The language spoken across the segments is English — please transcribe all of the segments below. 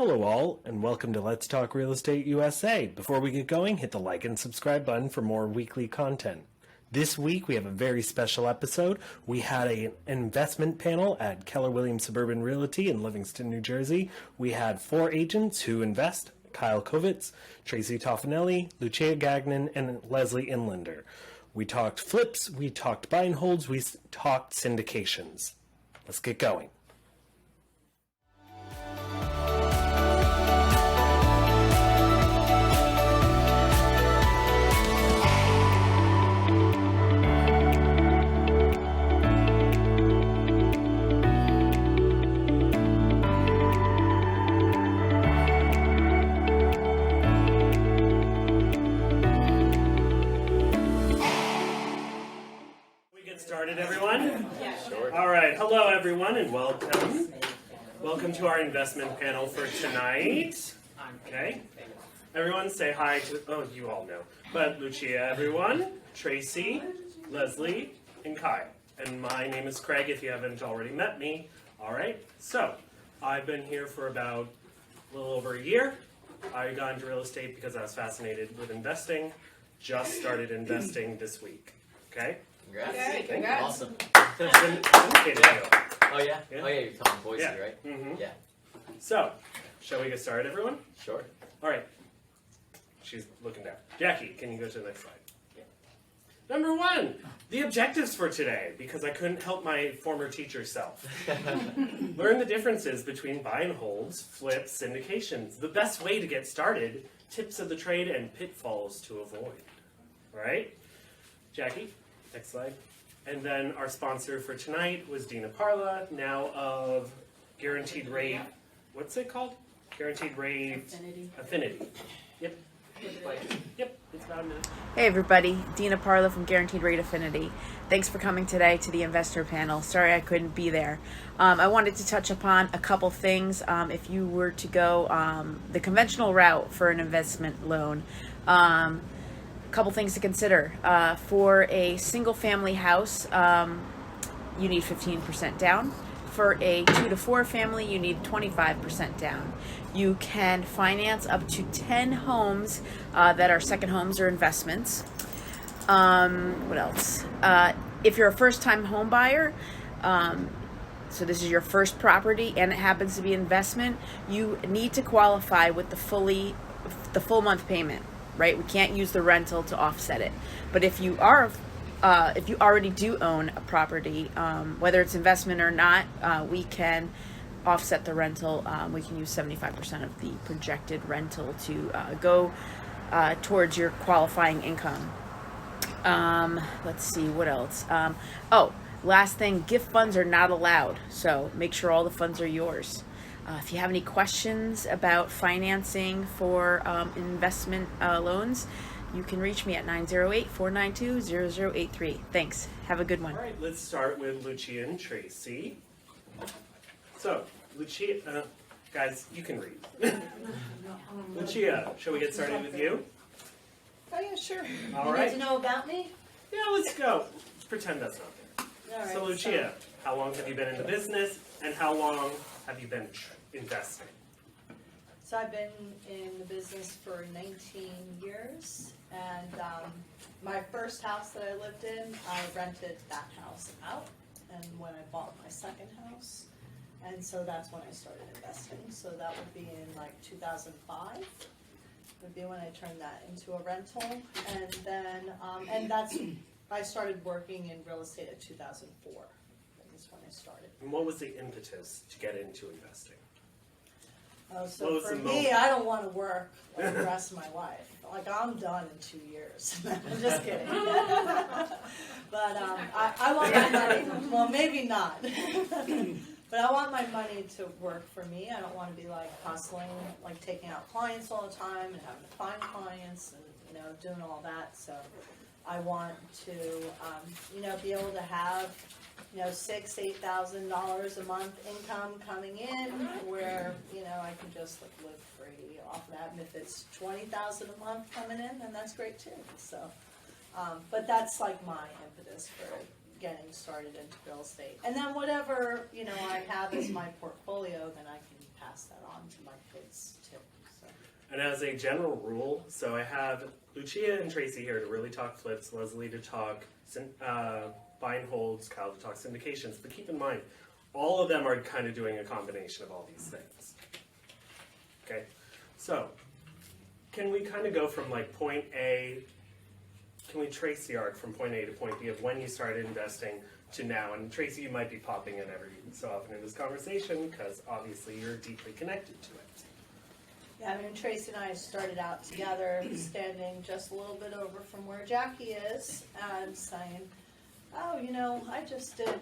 Hello all, and welcome to Let's Talk Real Estate USA. Before we get going, hit the like and subscribe button for more weekly content. This week we have a very special episode. We had an investment panel at Keller Williams Suburban Realty in Livingston, New Jersey. We had 4 agents who invest: Kyle Kovats, Tracey Tofanelli, Lucia Gagnon, and Leslie Inlander. We talked flips, we talked buy and holds, we talked syndications. Let's get going. Started, everyone? Yeah, sure. All right. Hello, everyone, and welcome. Welcome to our investment panel for tonight. Okay. Everyone say hi to, oh, you all know, but Lucia, everyone, Tracey, Leslie, and Kyle. And my name is Craig, if you haven't already met me. All right. So, I've been here for about a little over a year. I got into real estate because I was fascinated with investing. Just started investing this week. Okay? Congrats. Okay, congrats. Awesome. Syndicated deal. Oh, yeah? Yeah. Oh, yeah, you're telling Boise, Yeah. right? Mhm. Yeah. So, shall we get started, everyone? Sure. All right. She's looking down. Jackie, can you go to the next slide? Yeah. Number 1, the objectives for today, because I couldn't help my former teacher self. Learn the differences between buy and holds, flips, syndications, the best way to get started, tips of the trade, and pitfalls to avoid. All right? Jackie, next slide. And then our sponsor for tonight was Dina Parla, now of Guaranteed Rate, what's it called? Guaranteed Rate Affinity. Yep. Yep, it's about a minute. Hey everybody, Dina Parla from Guaranteed Rate Affinity. Thanks for coming today to the investor panel. Sorry I couldn't be there. I wanted to touch upon a couple things. If you were to go the conventional route for an investment loan, couple things to consider. For a single family house, you need 15% down. For a 2 to 4 family, you need 25% down. You can finance up to 10 homes that are second homes or investments. What else? If you're a first-time home buyer, so this is your first property and it happens to be investment, you need to qualify with the full month payment. Right, we can't use the rental to offset it. But if you already do own a property, whether it's investment or not, we can offset the rental. We can use 75% of the projected rental to go towards your qualifying income. Let's see, what else? Last thing, gift funds are not allowed, so make sure all the funds are yours. If you have any questions about financing for investment loans, you can reach me at 908-492-0083. Thanks. Have a good one. All right, let's start with Lucia and Tracey. So, Lucia, guys, you can read. Lucia, shall we get started with you? Oh yeah, sure. All You right. need to know about me? Yeah, let's go. Let's pretend that's not there. All right, So, Lucia, how long have you been in the business, and how long have you been investing? So I've been in the business for 19 years, and my first house that I lived in, I rented that house out, and when I bought my second house, and so that's when I started investing. So that would be in like 2005, would be when I turned that into a rental, and then, I started working in real estate at 2004. That's when I started. And what was the impetus to get into investing? Oh, What so was for the me, moment? I don't want to work like the rest of my life. Like I'm done in 2 years. I'm just kidding. But I want my money. Well, maybe not. But I want my money to work for me. I don't want to be like hustling, like taking out clients all the time and having to find clients and doing all that. So I want to be able to have $6,000-8,000 a month income coming in, where I can just live free off that. And if it's $20,000 a month coming in, then that's great too. So, but that's like my impetus for getting started into real estate. And then whatever I have as my portfolio, then I can pass that on to my kids too. So. And as a general rule, so I have Lucia and Tracey here to really talk flips, Leslie to talk buy and holds, Kyle to talk syndications. But keep in mind, all of them are kind of doing a combination of all these things. Okay, so can we kind of go from like point A, can we trace the arc from point A to point B of when you started investing to now? And Tracey, you might be popping in every so often in this conversation because obviously you're deeply connected to it. Yeah, I mean, Tracey and I started out together, standing just a little bit over from where Jackie is, and saying, oh, you know,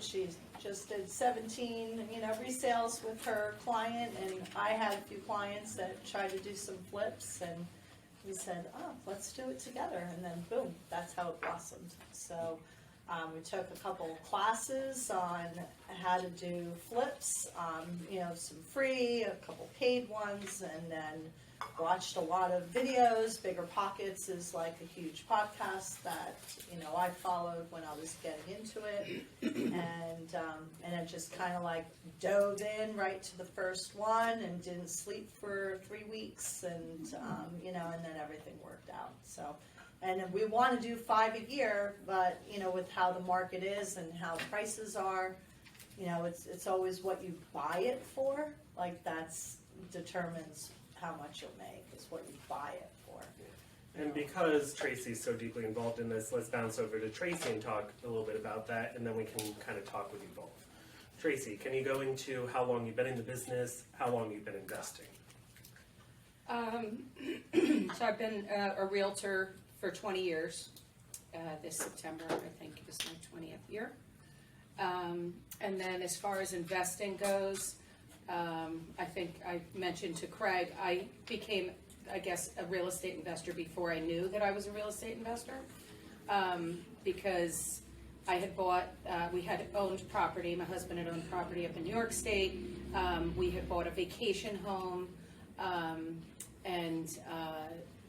she just did 17, resales with her client, and I had a few clients that tried to do some flips, and we said, oh, let's do it together, and then boom, that's how it blossomed. So we took a couple classes on how to do flips, some free, a couple paid ones, and then watched a lot of videos. Bigger Pockets is like a huge podcast that, I followed when I was getting into it, and I just kind of like dove in right to the first one and didn't sleep for 3 weeks, and and then everything worked out. So. And we want to do 5 a year, but, with how the market is and how prices are, it's always what you buy it for. Like, that's determines how much you'll make, is what you buy it for. And because Tracey's so deeply involved in this, let's bounce over to Tracey and talk a little bit about that, and then we can kind of talk with you both. Tracey, can you go into how long you've been in the business, how long you've been investing? So I've been a realtor for 20 years. This September, I think, is my 20th year. And then as far as investing goes, I think I mentioned to Craig, I became, I guess, a real estate investor before I knew that I was a real estate investor, because I had bought, we had owned property, my husband had owned property up in New York State. We had bought a vacation home, and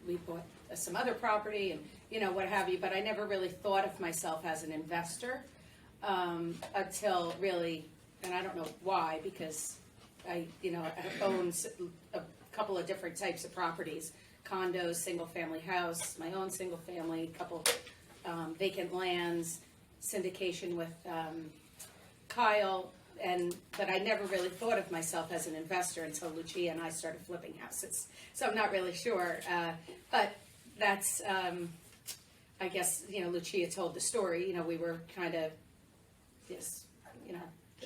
we bought some other property and what have you, but I never really thought of myself as an investor until really, and I don't know why, because I own a couple of different types of properties: condos, single family house, my own single family, couple vacant lands, syndication with Kyle, but I never really thought of myself as an investor until Lucia and I started flipping houses. So I'm not really sure, but that's, I guess, Lucia told the story. We were kind of, yes,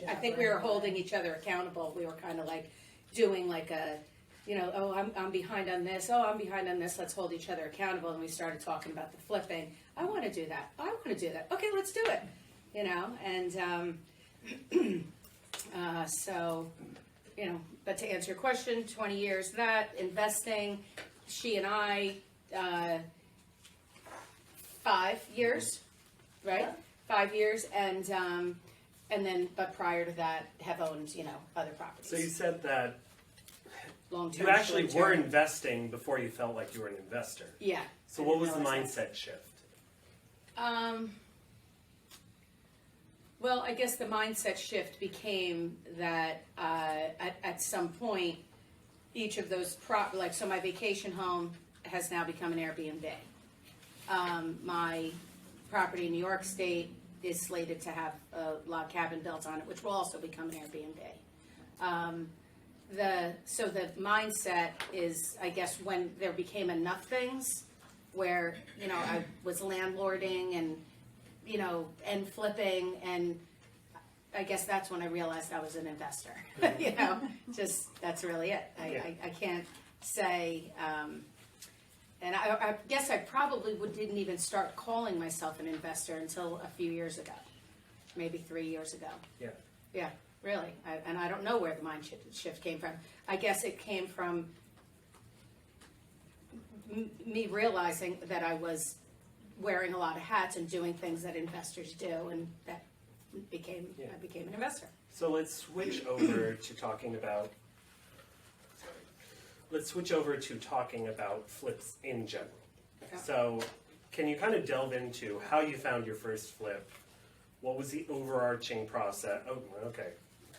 I think we were holding each other accountable. We were kind of like doing like a, oh, I'm behind on this. Oh, I'm behind on this. Let's hold each other accountable. And we started talking about the flipping. I want to do that. I want to do that. Okay, let's do it. And so, but to answer your question, 20 years that, investing, she and I, 5 years, right? Yeah. 5 years, and then, but prior to that, have owned, other properties. So you said that Long-term, you actually short-term. were investing before you felt like you were an investor. Yeah. So I what didn't was the realize mindset shift? Well, I guess the mindset shift became that at some point, each of those so my vacation home has now become an Airbnb. My property in New York State is slated to have a log cabin built on it, which will also become an Airbnb. So the mindset is, I guess, when there became enough things where, I was landlording and, and flipping, and I guess that's when I realized I was an investor. Just, that's really it. I can't say, and I guess I probably didn't even start calling myself an investor until a few years ago, maybe 3 years ago. Yeah. Yeah, really. And I don't know where the mind shift came from. I guess it came from me realizing that I was wearing a lot of hats and doing things that investors do, and that I became an investor. So let's switch over to talking about. Let's switch over to talking about flips in general. Okay. So, can you kind of delve into how you found your first flip? What was the overarching process? Oh, okay,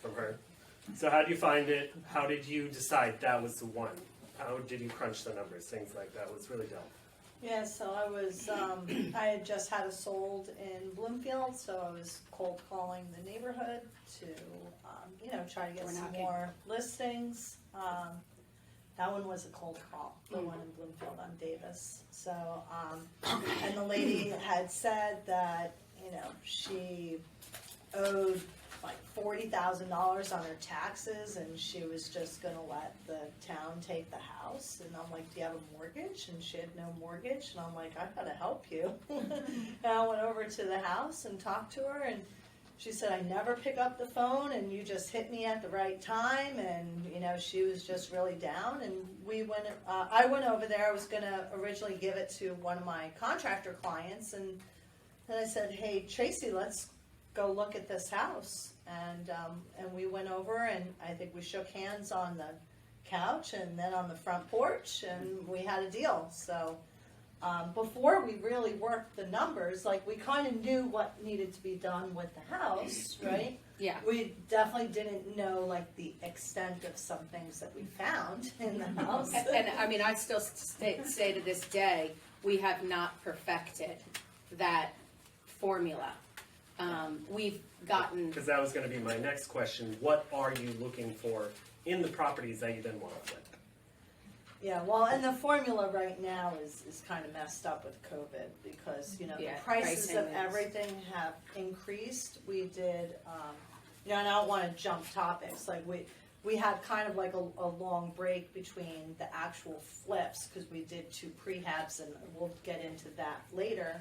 from her. So how did you find it? How did you decide that was the one? How did you crunch the numbers? Things like that was really dumb. Yeah, so I was, I had just had it sold in Bloomfield, so I was cold calling the neighborhood to, try to get Door some knocking. more listings. That one was a cold call, the one in Bloomfield on Davis. So, and the lady had said that, she owed like $40,000 on her taxes, and she was just gonna let the town take the house. And I'm like, do you have a mortgage? And she had no mortgage. And I'm like, I gotta help you. And I went over to the house and talked to her, and she said, I never pick up the phone, and you just hit me at the right time. And she was just really down. And I went over there. I was gonna originally give it to one of my contractor clients, and then I said, hey, Tracey, let's go look at this house. And we went over, and I think we shook hands on the couch and then on the front porch, and we had a deal. So before we really worked the numbers, like, we kind of knew what needed to be done with the house, right? Yeah. We definitely didn't know, like, the extent of some things that we found in the house. And I mean, I still say to this day, we have not perfected that formula. We've gotten, Because that was going to be my next question. What are you looking for in the properties that you then want to flip? Yeah, well, and the formula right now is kind of messed up with COVID because, the Yeah, prices of pricing is- everything have increased. We did, and I don't want to jump topics, like we had kind of like a long break between the actual flips because we did 2 prehabs, and we'll get into that later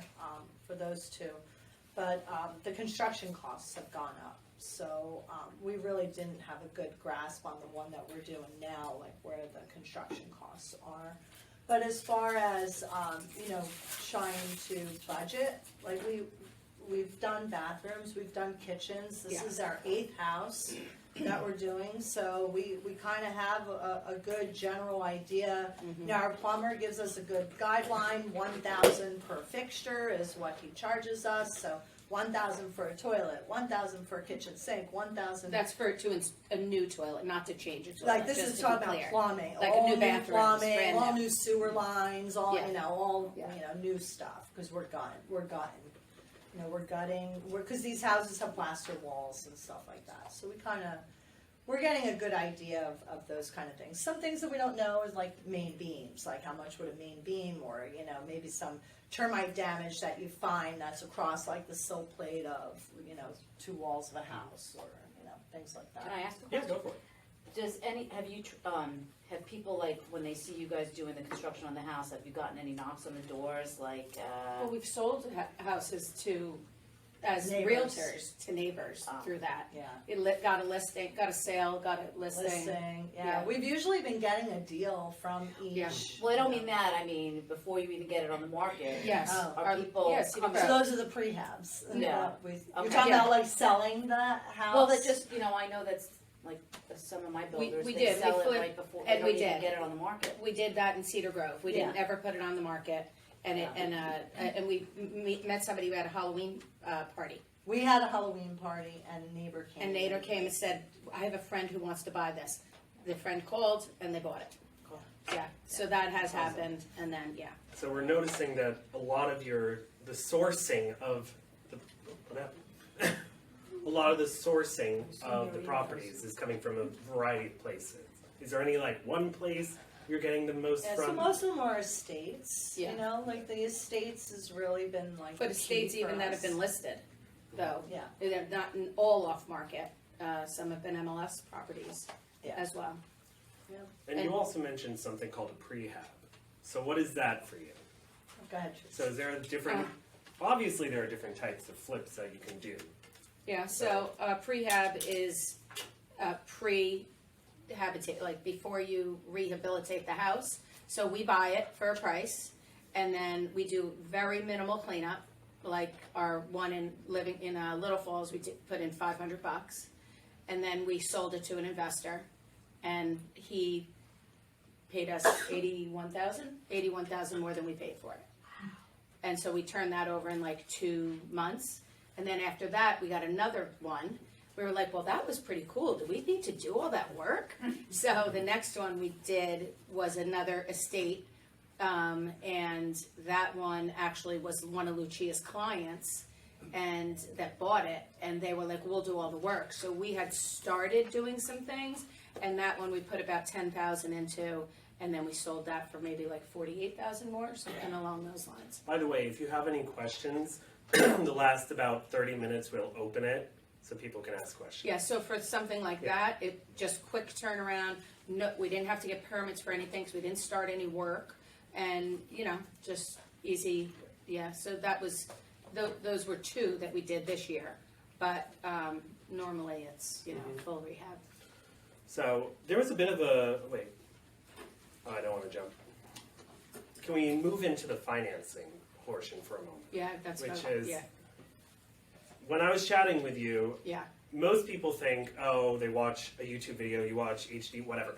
for those 2. But the construction costs have gone up, so we really didn't have a good grasp on the one that we're doing now, like where the construction costs are. But as far as trying to budget, like we've done bathrooms, we've done kitchens. This Yeah. is our 8th house that we're doing, so we kind of have a good general idea. Now, our plumber gives us a good guideline. $1,000 per fixture is what he charges us. So $1,000 for a toilet, $1,000 for a kitchen sink, $1,000. that's for a new toilet, not to change a toilet. Like, this just is to talking be about clear. plumbing, Like a all new new bathrooms, plumbing, brand all new. new sewer lines, all Yeah. new stuff, because we're gutting, because these houses have plaster walls and stuff like that. So we're getting a good idea of those kind of things. Some things that we don't know is like main beams, like how much would a main beam, or maybe some termite damage that you find that's across like the sill plate of 2 walls of a house, or things like that. Can I ask a Yeah, question? go for it. Have people, like, when they see you guys doing the construction on the house, have you gotten any knocks on the doors, like, Well, we've sold houses as Neighbors. realtors to neighbors through that. Yeah. Got a listing, got a sale, got a listing. Yeah. We've usually been getting a deal from each. Yeah. well, I don't mean that, I mean, before you even get it on the market. Yes. Oh. Are people yes, you coming? So those are the prehabs. Yeah. You're Okay. talking Yeah. about like selling the house? Well, that just, I know that's, like, some of my builders, we they did. sell We it flipped- right before, and they we don't even did. get it on the market. We did that in Cedar Grove. We didn't Yeah. ever put it on the market, and and we met somebody who had a Halloween party. We had a Halloween party and a neighbor came. And neighbor came and said, I have a friend who wants to buy this. The friend called and they bought it. Cool. Yeah, so that has happened, and then, yeah. So we're noticing that a lot of the sourcing of a lot of the sourcing of the properties is coming from a variety of places. Is there any like one place you're getting the most Yeah, so from? most of them are estates, Yeah. like the estates has really been like. But the estates key for even that have us. been listed, though. Yeah. They're not all off market. Some have been MLS properties Yeah. as well. And you also mentioned something called a prehab. So what is that for you? Go ahead, Teresa. So is there a different? Obviously, there are different types of flips that you can do. Yeah, so prehab is pre-habitate, like before you rehabilitate the house. So we buy it for a price, and then we do very minimal cleanup. Like our one in Little Falls, we put in $500, and then we sold it to an investor, and he paid us $81,000 more than we paid for it. And so we turned that over in like 2 months. And then after that, we got another one, we were like, well, that was pretty cool. Do we need to do all that work? So the next one we did was another estate, and that one actually was one of Lucia's clients, and that bought it, and they were like, we'll do all the work. So we had started doing some things, and that one we put about 10,000 into, and then we sold that for maybe like 48,000 more, something along those lines. By the way, if you have any questions, the last about 30 minutes we'll open it so people can ask questions. Yeah, so for something like that, it just quick turnaround. No, we didn't have to get permits for anything because we didn't start any work, and just easy. Yeah, so that was those were two that we did this year, but normally it's full rehab. So there was a bit of a wait. Oh, I don't want to jump. Can we move into the financing portion for a moment? Yeah, that's Which what, is yeah, when I was chatting with you, yeah. most people think, oh, they watch a YouTube video, you watch HD, whatever.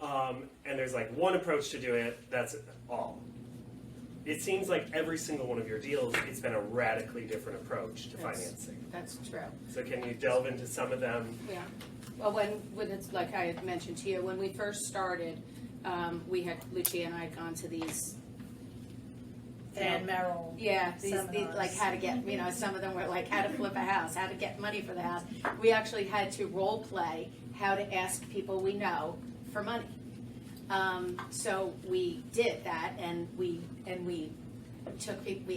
And there's like one approach to do it, that's all. It seems like every single one of your deals, it's been a radically different approach to financing. That's true. So can you delve into some of them? Yeah. Well, when it's like I had mentioned to you, when we first started, Lucia and I had gone to these. Van Merrill. Yeah, these seminars. like how to get, some of them were like how to flip a house, how to get money for the house. We actually had to role play how to ask people we know for money. So we did that, and we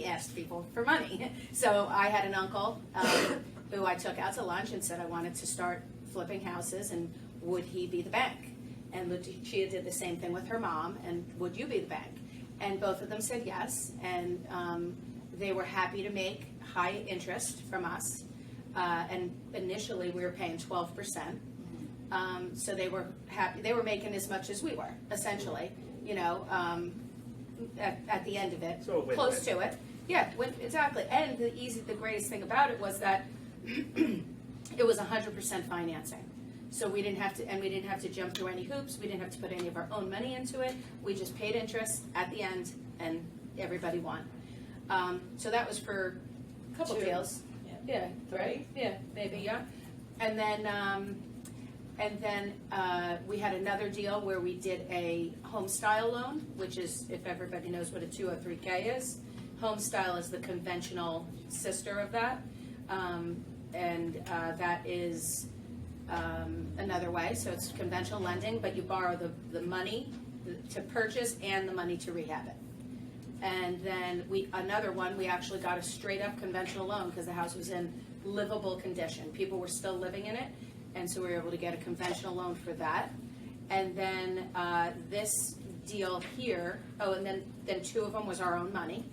asked people for money. So I had an uncle who I took out to lunch and said I wanted to start flipping houses, and would he be the bank? And Lucia did the same thing with her mom, and would you be the bank? And both of them said yes, and they were happy to make high interest from us. And initially, we were paying 12%. So they were happy. They were making as much as we were, essentially. At the end of it, So a win-win. close to it. Yeah, exactly. And the greatest thing about it was that it was 100% financing. So we didn't have to jump through any hoops. We didn't have to put any of our own money into it. We just paid interest at the end, and everybody won. So that was for a couple Two. deals. Yeah, right. Yeah, maybe. Yeah, and then we had another deal where we did a home style loan, which is, if everybody knows what a 203K is, home style is the conventional sister of that, and that is. Another way, so it's conventional lending, but you borrow the money to purchase and the money to rehab it. And then another one, we actually got a straight up conventional loan because the house was in livable condition. People were still living in it, and so we were able to get a conventional loan for that. And then this deal here, and then two of them was our own money.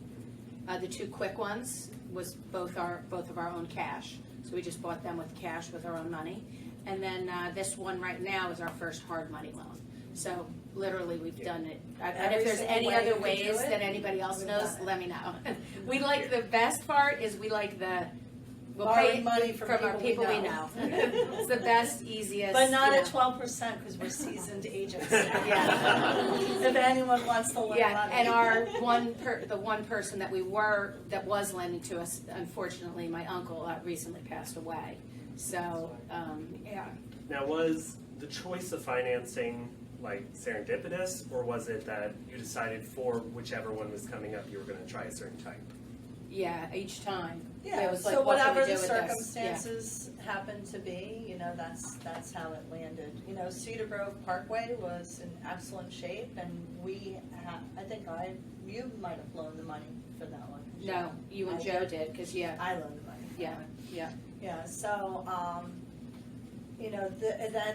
The two quick ones was both of our own cash, so we just bought them with cash with our own money. And then this one right now is our first hard money loan. So literally we've done it. And Every if there's single any way other you could ways do it, that anybody else we've knows, done it. let me know. We like the best part is we like we'll Borrowing pay money from our people we know. It's the best, easiest. But not at 12% because we're seasoned agents. Yeah. If anyone wants to lend Yeah, money. and the one person that was lending to us, unfortunately, my uncle recently passed away. So, yeah. Now, was the choice of financing like serendipitous, or was it that you decided for whichever one was coming up, you were going to try a certain type? Yeah, each time. Yeah, It was like, so what can we whatever do the with this? circumstances happened to be, that's how it landed. Cedar Grove Parkway was in excellent shape, and you might have loaned the money for that one. Yeah. No, you and Joe did, because, yeah, I loaned the money. for yeah, that one. yeah. Yeah, so,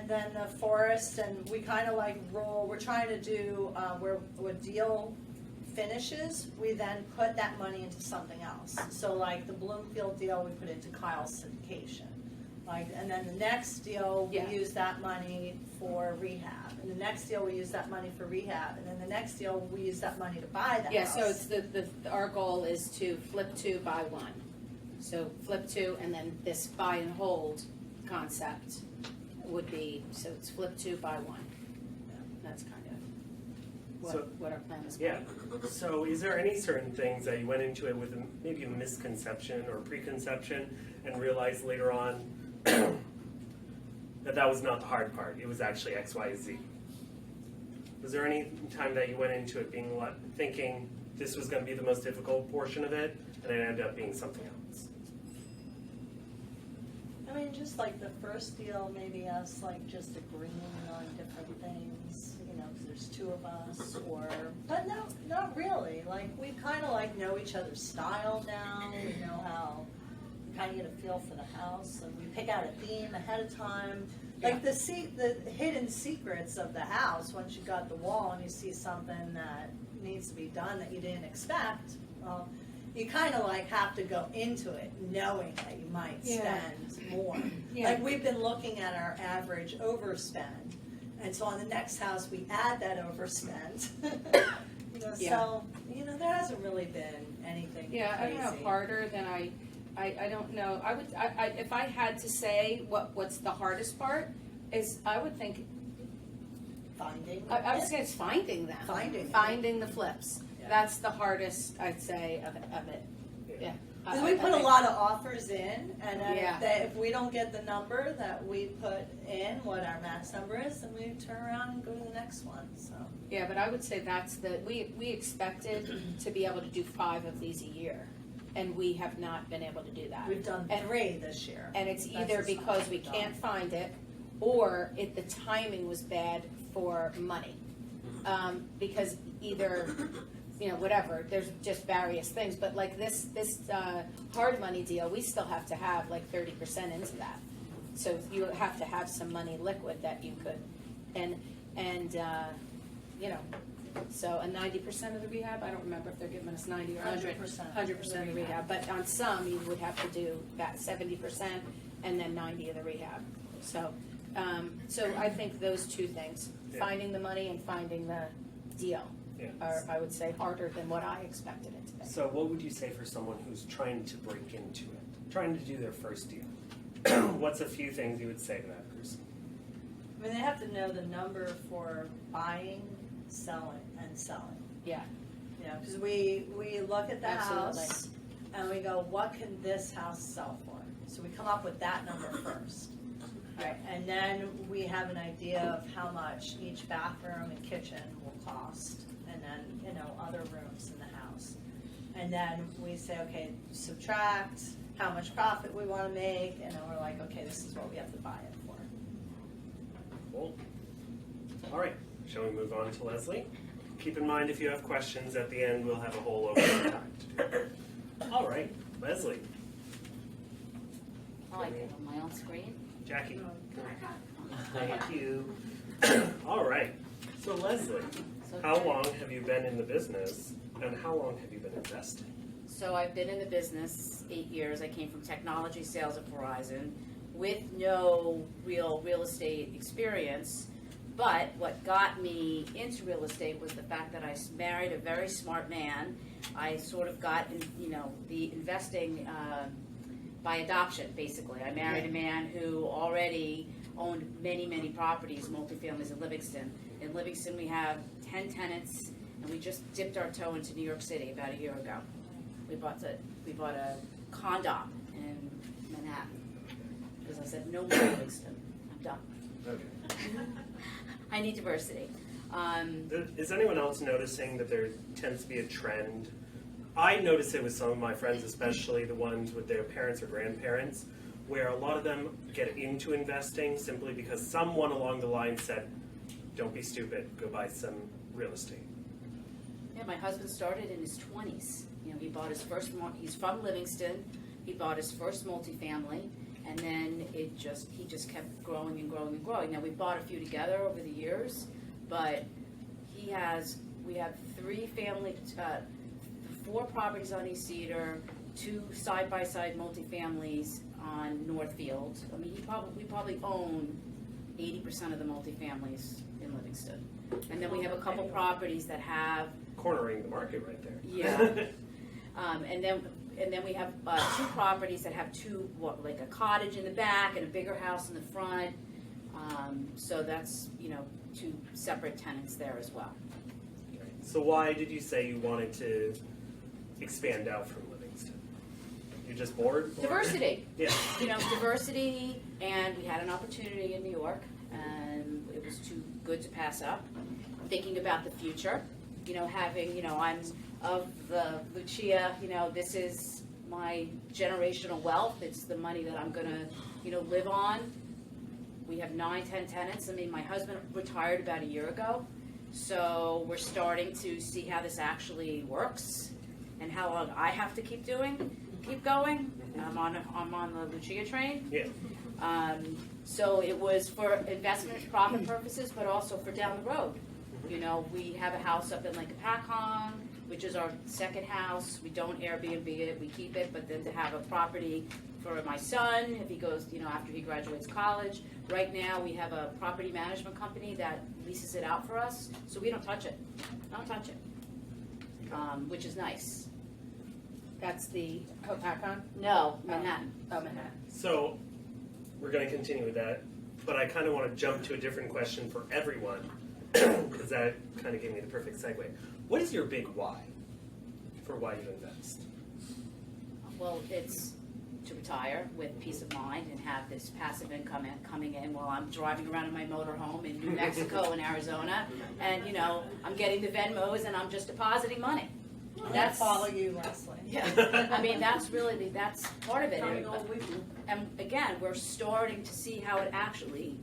then the forest, and we kind of like we're trying to do, where a deal finishes, we then put that money into something else. So like the Bloomfield deal, we put into Kyle's syndication. And then the next deal, we Yeah. use that money for rehab. And the next deal, we use that money for rehab. And then the next deal, we use that money to buy the Yeah, house. so it's our goal is to flip two, buy one. So flip two, and then this buy and hold concept would be, so it's flip two, buy one. That's kind of what our plan is. Yeah. So is there any certain things that you went into it with maybe a misconception or preconception and realized later on, that was not the hard part. It was actually X, Y, Z. Was there any time that you went into it being thinking this was going to be the most difficult portion of it, and it ended up being something else? I mean, just like the first deal, maybe us like just agreeing on different things, you know, because there's two of us, but no, not really. Like we kind of like know each other's style now. We know how kind of get a feel for the house, and we pick out a theme ahead of time. Like the hidden secrets of the house. Once you got the wall and you see something that needs to be done that you didn't expect, well, you kind of like have to go into it knowing that you might spend more. Yeah. Like we've been looking at our average overspend, and so on the next house we add that overspend. You know, so you know there hasn't really been anything. Yeah, crazy. I don't know, harder than I don't know. I if I had to say what's the hardest part is I would think Finding. I would say it's finding them. Finding the flips. Yeah. That's the hardest, I'd say, of it. Yeah. Because we put a lot of offers in, and Yeah. if we don't get the number that we put in, what our max number is, then we turn around and go to the next one. So Yeah, but I would say that's we expected to be able to do 5 of these a year, and we have not been able to do that. we've done 3 this year. And it's That's either as much because as we we've can't done. find it, or the timing was bad for money. Because either, you know, whatever, there's just various things, but like this hard money deal, we still have to have like 30% into that. So you have to have some money liquid that you could, and you know, so a 90% of the rehab, I don't remember if they're giving us 90 or 100%. 100% of rehab, but on some you would have to do that 70% and then 90 of the rehab. So, so I think those two things, finding the money and finding the deal, are, I would say, harder than what I expected it to be. So what would you say for someone who's trying to break into it, trying to do their first deal? What's a few things you would say to that person? I mean, they have to know the number for buying, selling. Yeah, You know, because we look at the Absolutely. house and we go, what can this house sell for? So we come up with that number first. Right, and then we have an idea of how much each bathroom and kitchen will cost, and then, you know, other rooms in the house. And then we say, okay, subtract how much profit we want to make, and then we're like, okay, this is what we have to buy it for. Cool. All right, shall we move on to Leslie? Keep in mind, if you have questions at the end, we'll have a whole open time to do it. All right, Leslie. I like it on my own screen. Jackie. Thank you. All right. So Leslie, how long have you been in the business, and how long have you been investing? So I've been in the business 8 years. I came from technology sales at Verizon with no real estate experience. But what got me into real estate was the fact that I married a very smart man. I sort of got, the investing by adoption, basically. I married a man who already owned many, many properties, multifamilies in Livingston. In Livingston, we have 10 tenants, and we just dipped our toe into New York City about a year ago. We bought a condo in Manhattan because I said no more Livingston. I'm done. Okay. I need diversity. Is anyone else noticing that there tends to be a trend? I notice it with some of my friends, especially the ones with their parents or grandparents, where a lot of them get into investing simply because someone along the line said, don't be stupid, go buy some real estate. Yeah, my husband started in his 20s. He bought his first, he's from Livingston, he bought his first multifamily, and then he just kept growing and growing and growing. Now, we bought a few together over the years, but we have 4 properties on East Cedar, 2 side-by-side multifamilies on Northfield. I mean, we probably own 80% of the multifamilies in Livingston. And then we have a couple properties that have... Cornering the market right there. Yeah. And then we have 2 properties that have like a cottage in the back and a bigger house in the front. So that's, 2 separate tenants there as well. So why did you say you wanted to expand out from Livingston? You're just bored? Diversity. Yeah. Diversity. And we had an opportunity in New York, and it was too good to pass up. Thinking about the future, having, I'm of the Lucia, this is my generational wealth. It's the money that I'm gonna, live on. We have 9-10 tenants. I mean, my husband retired about a year ago, so we're starting to see how this actually works and how long I have to keep going. I'm on the Lucia train. Yeah. So it was for investment profit purposes, but also for down the road. We have a house up in Lake Apacon, which is our second house. We don't Airbnb it, we keep it, but then to have a property for my son, if he goes, after he graduates college. Right now, we have a property management company that leases it out for us, so we don't touch it. Which is nice. That's the Hopacon? No, Manhattan. Oh, Manhattan. So we're going to continue with that, but I kind of want to jump to a different question for everyone because that kind of gave me the perfect segue. What is your big why for why you invest? Well, it's to retire with peace of mind and have this passive income coming in while I'm driving around in my motorhome in New Mexico and Arizona, and I'm getting the Venmos and I'm just depositing money. That's follow you, Leslie. Yeah, I mean that's part of it. And again, we're starting to see how it actually,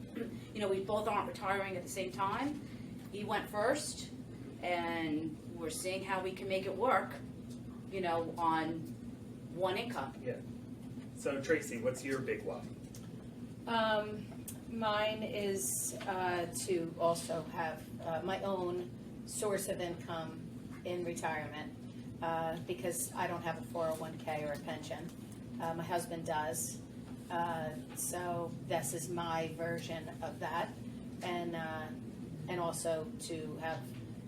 we both aren't retiring at the same time. He went first, and we're seeing how we can make it work, on one income. Yeah. So Tracey, what's your big why? Mine is to also have my own source of income in retirement because I don't have a 401k or a pension. My husband does. So this is my version of that. And also to have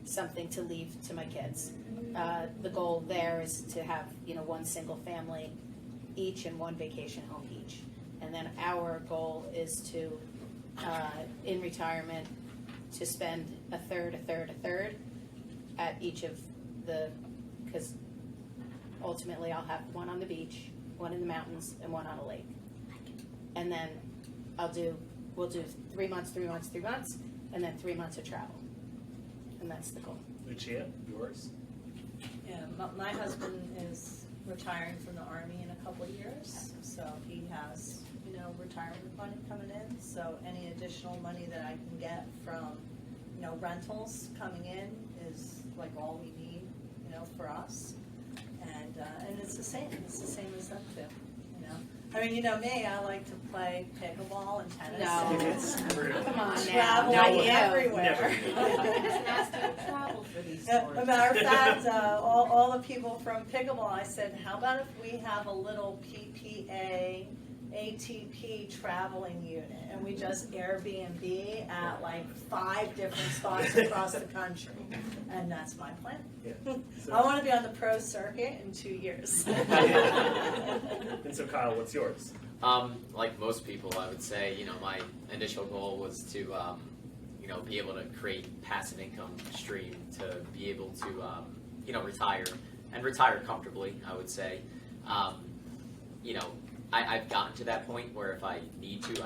something to leave to my kids. The goal there is to have, one single family each and one vacation home each. And then our goal is to, in retirement, to spend a third at each of because ultimately I'll have one on the beach, one in the mountains, and one on a lake. And then we'll do 3 months, and then 3 months of travel. And that's the goal. Lucia, yours? Yeah, my husband is retiring from the Army in a couple of years, so he has, retirement money coming in. So any additional money that I can get from, rentals coming in is like all we need, for us. And it's the same. It's the same as them too. I mean, me, I like to play pickleball and tennis. No. It's true. Come on now. Traveling Not you. everywhere. It's nasty to travel for these As sports. a matter of fact, all the people from pickleball, I said, how about if we have a little PPA ATP traveling unit and we just Airbnb at like 5 different spots across the country? And that's my plan. Yeah. I want to be on the pro circuit in 2 years. And so Kyle, what's yours? Like most people, I would say, my initial goal was to, be able to create passive income stream to be able to, retire and retire comfortably, I would say. I've gotten to that point where if I need to,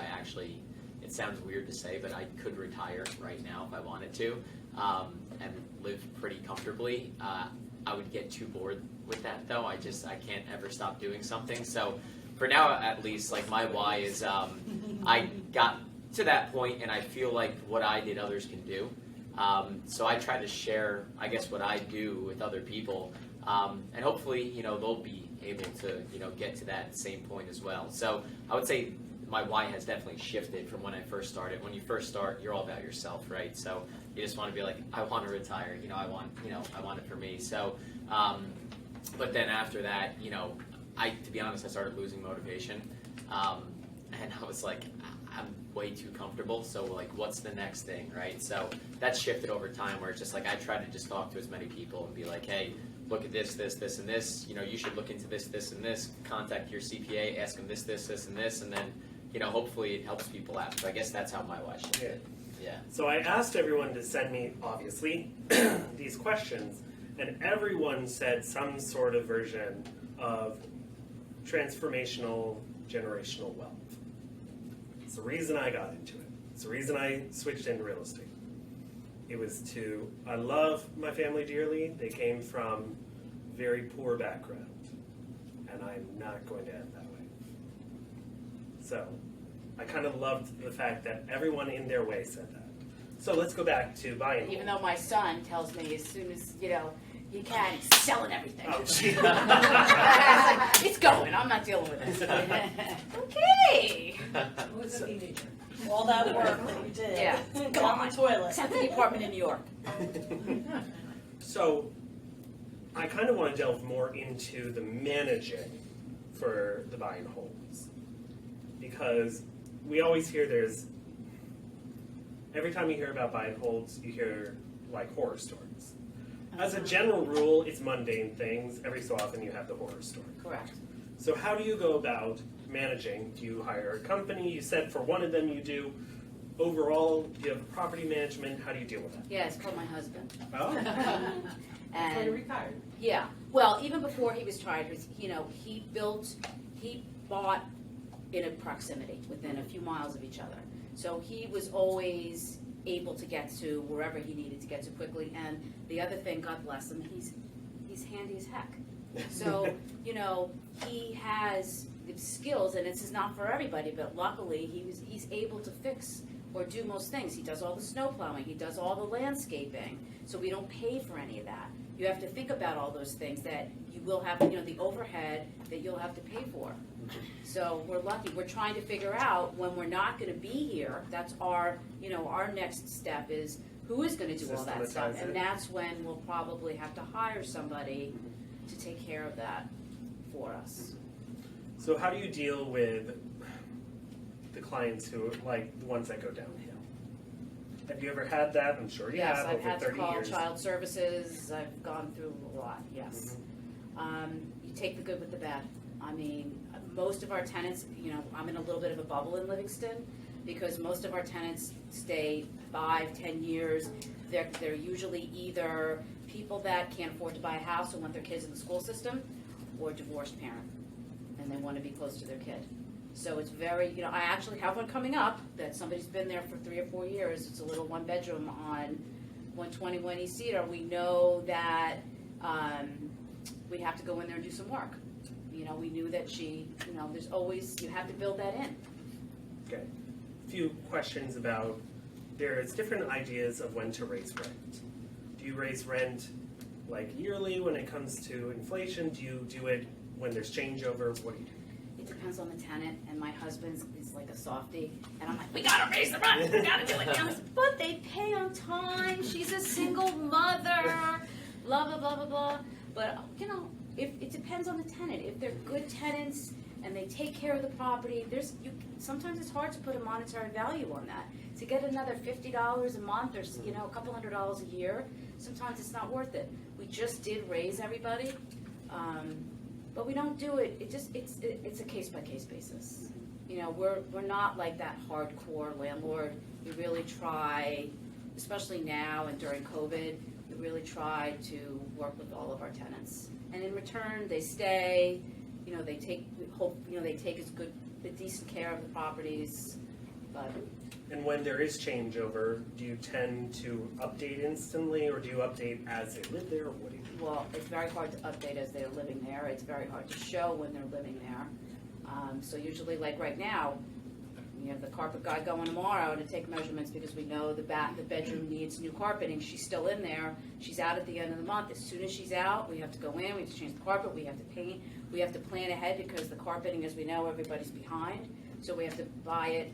it sounds weird to say, but I could retire right now if I wanted to, and live pretty comfortably. I would get too bored with that though. I can't ever stop doing something. So for now, at least, like my why is, I got to that point and I feel like what I did, others can do. So I try to share, I guess, what I do with other people, and hopefully, they'll be able to, get to that same point as well. So I would say my why has definitely shifted from when I first started. When you first start, you're all about yourself, right? So you just want to be like, I want to retire, I want it for me. So, but then after that, to be honest, I started losing motivation, and I was like, I'm way too comfortable, so like what's the next thing, right? So that shifted over time where it's just like I try to just talk to as many people and be like, hey, look at this, and this, you should look into this, and this, contact your CPA, ask them this, and this, and then, hopefully it helps people out. So I guess that's how my why shifted. Yeah. So I asked everyone to send me, obviously, these questions, and everyone said some sort of version of transformational generational wealth. the reason I got into it. It's the reason I switched into real estate. It was I love my family dearly. They came from very poor background, and I'm not going to end that way. So I kind of loved the fact that everyone in their way said that. So let's go back to buying. Even though my son tells me as soon as, you can, he's selling everything. Oh, gee. It's going, I'm not dealing with it. Okay. Who's a teenager? All that work that you did. Yeah. On the toilet. Except the apartment in New York. So I kind of want to delve more into the managing for the buy and holds, because we always hear every time you hear about buy and holds, you hear like horror stories. As a general rule, it's mundane things. Every so often you have the horror story. Correct. So how do you go about managing? Do you hire a company? You said for one of them you do. Overall, do you have property management? How do you deal with that? Yeah, it's called my husband. Oh. So you're And retired. yeah, well, even before he was tried, he bought in a proximity, within a few miles of each other. So he was always able to get to wherever he needed to get to quickly. And the other thing, God bless him, he's handy as heck. So, he has the skills, and this is not for everybody, but luckily he's able to fix or do most things. He does all the snow plowing, he does all the landscaping, so we don't pay for any of that. You have to think about all those things that you will have, the overhead that you'll have to pay for. So we're lucky. We're trying to figure out when we're not going to be here. That's our next step is who is going to do all that stuff, Systematize and it. that's when we'll probably have to hire somebody to take care of that for us. So how do you deal with the clients who, like the ones that go downhill? Have you ever had that? I'm sure you Yes, have I've over had to 30 call years. child services. I've gone through a lot. Yes. You take the good with the bad. I mean, most of our tenants, I'm in a little bit of a bubble in Livingston because most of our tenants stay 5-10 years. They're usually either people that can't afford to buy a house and want their kids in the school system, or divorced parent, and they want to be close to their kid. So it's very, I actually have one coming up that somebody's been there for 3 or 4 years. It's a little 1-bedroom on 121 East Cedar. We know that we have to go in there and do some work. We knew that there's always, you have to build that in. Okay. A few questions about, there's different ideas of when to raise rent. Do you raise rent like yearly when it comes to inflation? Do you do it when there's changeover? What do you do? It depends on the tenant, and my husband's is like a softie, and I'm like, we gotta raise the rent, we gotta do it now. But they pay on time, she's a single mother, blah, blah, blah, blah, blah. But, if it depends on the tenant. If they're good tenants and they take care of the property, sometimes it's hard to put a monetary value on that. To get another $50 a month or, a couple $100 a year, sometimes it's not worth it. We just did raise everybody, but we don't do it. It's a case by case basis. We're not like that hardcore landlord. We really try, especially now and during COVID, we really try to work with all of our tenants. And in return, they stay. They take a decent care of the properties. But And when there is changeover, do you tend to update instantly, or do you update as they live there, or what do you do? well, it's very hard to update as they're living there. It's very hard to show when they're living there. So usually, like right now, we have the carpet guy going tomorrow to take measurements because we know the bedroom needs new carpeting. She's still in there. She's out at the end of the month. As soon as she's out, we have to go in. We have to change the carpet. We have to paint. We have to plan ahead because the carpeting, as we know, everybody's behind. So we have to buy it,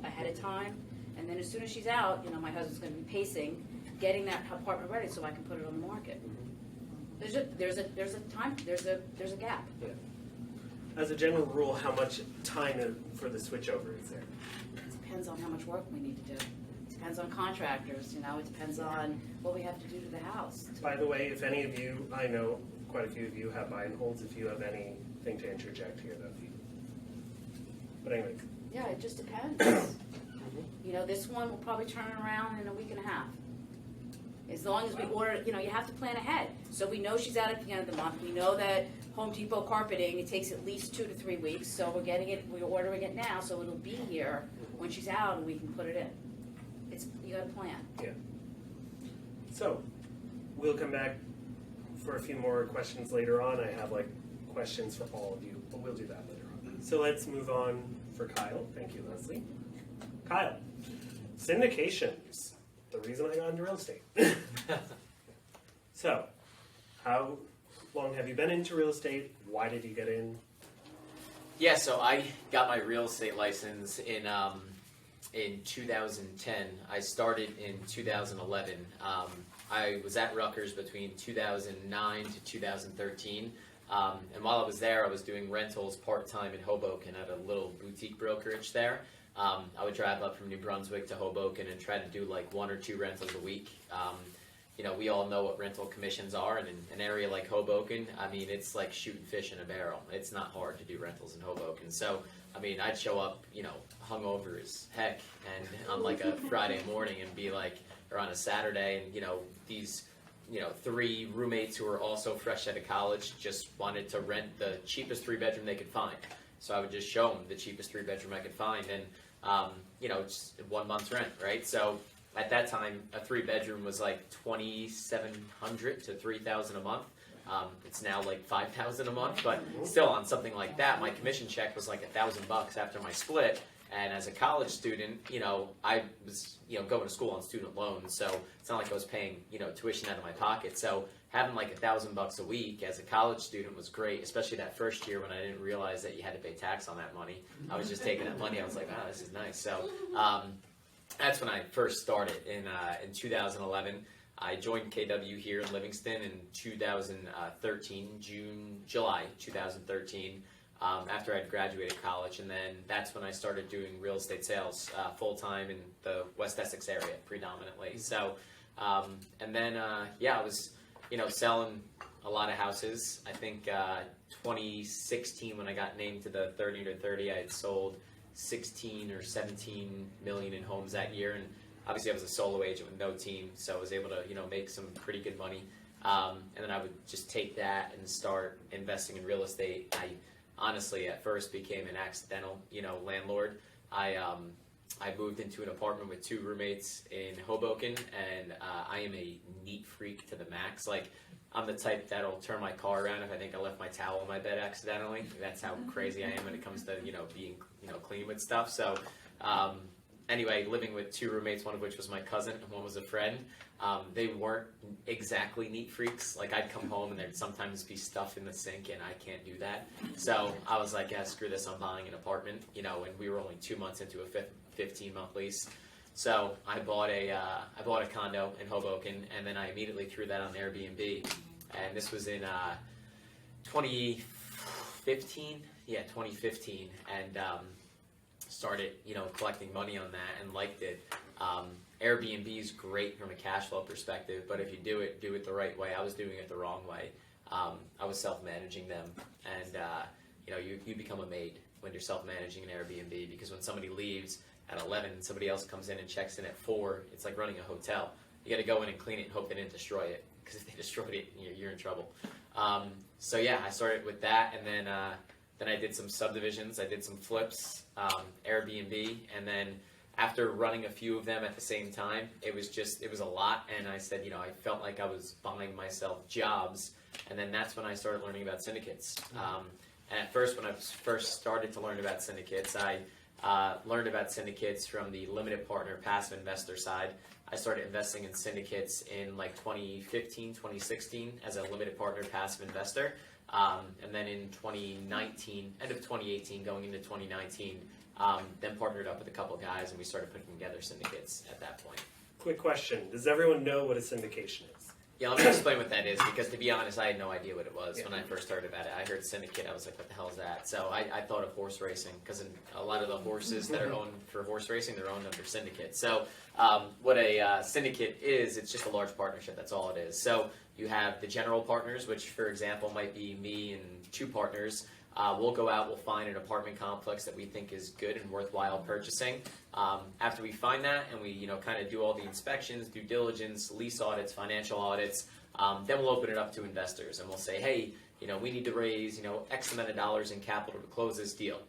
ahead of time. And then as soon as she's out, my husband's going to be pacing, getting that apartment ready so I can put it on the market. There's a gap. Yeah. As a general rule, how much time for the switchover is there? It depends on how much work we need to do. It depends on contractors, it depends on what we have to do to the house. By the way, if any of you, I know quite a few of you have buy and holds. If you have anything to interject here, that'd be. But anyway. Yeah, it just depends. This one will probably turn around in a week and a half. As long as we order, you have to plan ahead. So we know she's out at the end of the month. We know that Home Depot carpeting, it takes at least 2 to 3 weeks. So we're ordering it now, so it'll be here when she's out and we can put it in. You got to plan. Yeah. So, we'll come back for a few more questions later on. I have questions for all of you, but we'll do that later on. So let's move on for Kyle. Thank you, Leslie. Kyle, syndications. The reason I got into real estate. So, how long have you been into real estate? Why did you get in? Yeah, so I got my real estate license in 2010. I started in 2011. I was at Rutgers between 2009 to 2013. And while I was there, I was doing rentals part-time in Hoboken at a little boutique brokerage there. I would drive up from New Brunswick to Hoboken and try to do 1 or 2 rentals a week. We all know what rental commissions are, and in an area like Hoboken, it's like shooting fish in a barrel. It's not hard to do rentals in Hoboken. So, I'd show up, hungover as heck, and on a Friday morning and be or on a Saturday, and these 3 roommates who were also fresh out of college just wanted to rent the cheapest 3-bedroom they could find. So I would just show them the cheapest 3-bedroom I could find, and it's 1 month's rent, right? So at that time, a 3-bedroom was $2,700 to $3,000 a month. It's now $5,000 a month, but still on something like that, my commission check was $1,000 after my split. And as a college student, I was, going to school on student loans, so it's not like I was paying, tuition out of my pocket. So having $1,000 a week as a college student was great, especially that first year when I didn't realize that you had to pay tax on that money. I was just taking that money. I was like, wow, this is nice. So that's when I first started in 2011. I joined KW here in Livingston in 2013, July 2013. After I'd graduated college, and then that's when I started doing real estate sales full-time in the West Essex area predominantly. So, and then, I was, selling a lot of houses. I think 2016 when I got named to the 30 to 30, I had sold 16 or 17 million in homes that year, and obviously I was a solo agent with no team, so I was able to, make some pretty good money. And then I would just take that and start investing in real estate. I honestly, at first became an accidental, landlord. I moved into an apartment with 2 roommates in Hoboken, and I am a neat freak to the max. I'm the type that'll turn my car around if I think I left my towel on my bed accidentally. That's how crazy I am when it comes to, being, clean with stuff. So, anyway, living with 2 roommates, one of which was my cousin and one was a friend. They weren't exactly neat freaks. I'd come home and there'd sometimes be stuff in the sink, and I can't do that. So I was like, yeah, screw this, I'm buying an apartment, and we were only 2 months into a 15-month lease. So I bought a condo in Hoboken, and then I immediately threw that on Airbnb. And this was in 2015, and started, collecting money on that and liked it. Airbnb is great from a cash flow perspective, but if you do it the right way. I was doing it the wrong way. I was self-managing them, and you become a maid when you're self-managing an Airbnb, because when somebody leaves at 11 and somebody else comes in and checks in at 4, it's like running a hotel. You got to go in and clean it and hope they didn't destroy it, because if they destroyed it, you're in trouble. So yeah, I started with that, and then I did some subdivisions, I did some flips, Airbnb, and then after running a few of them at the same time, it was a lot, and I said, I felt like I was buying myself jobs, and then that's when I started learning about syndicates. And at first, when I first started to learn about syndicates, I learned about syndicates from the limited partner passive investor side. I started investing in syndicates in 2015, 2016 as a limited partner passive investor. And then in 2019, end of 2018, going into 2019, then partnered up with a couple of guys, and we started putting together syndicates at that point. Quick question. Does everyone know what a syndication is? Yeah, let me explain what that is, because to be honest, I had no idea what it was when I first started about it. I heard syndicate, I was like, what the hell is that? So I thought of horse racing, because a lot of the horses that are owned for horse racing, they're owned under syndicate. So what a syndicate is, it's just a large partnership, that's all it is. So you have the general partners, which for example might be me and 2 partners. We'll go out, we'll find an apartment complex that we think is good and worthwhile purchasing. After we find that and we, kind of do all the inspections, due diligence, lease audits, financial audits, then we'll open it up to investors and we'll say, hey, we need to raise, X amount of dollars in capital to close this deal.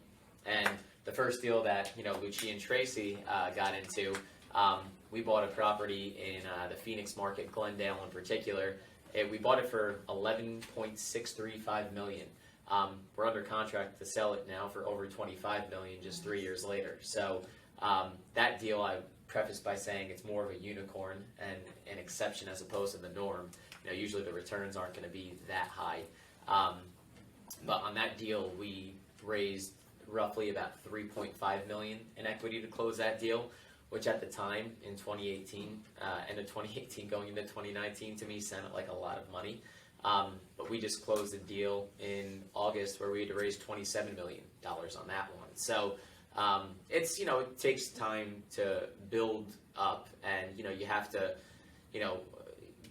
And the first deal that, Lucia and Tracey got into, we bought a property in the Phoenix market, Glendale in particular. We bought it for $11.635 million. We're under contract to sell it now for over $25 million just 3 years later. So that deal, I preface by saying it's more of a unicorn and an exception as opposed to the norm. Usually the returns aren't going to be that high. But on that deal, we raised roughly about $3.5 million in equity to close that deal, which at the time in 2018, end of 2018 going into 2019, to me sounded like a lot of money. But we just closed a deal in August where we had to raise $27 million on that one. So it's, it takes time to build up, and, you have to,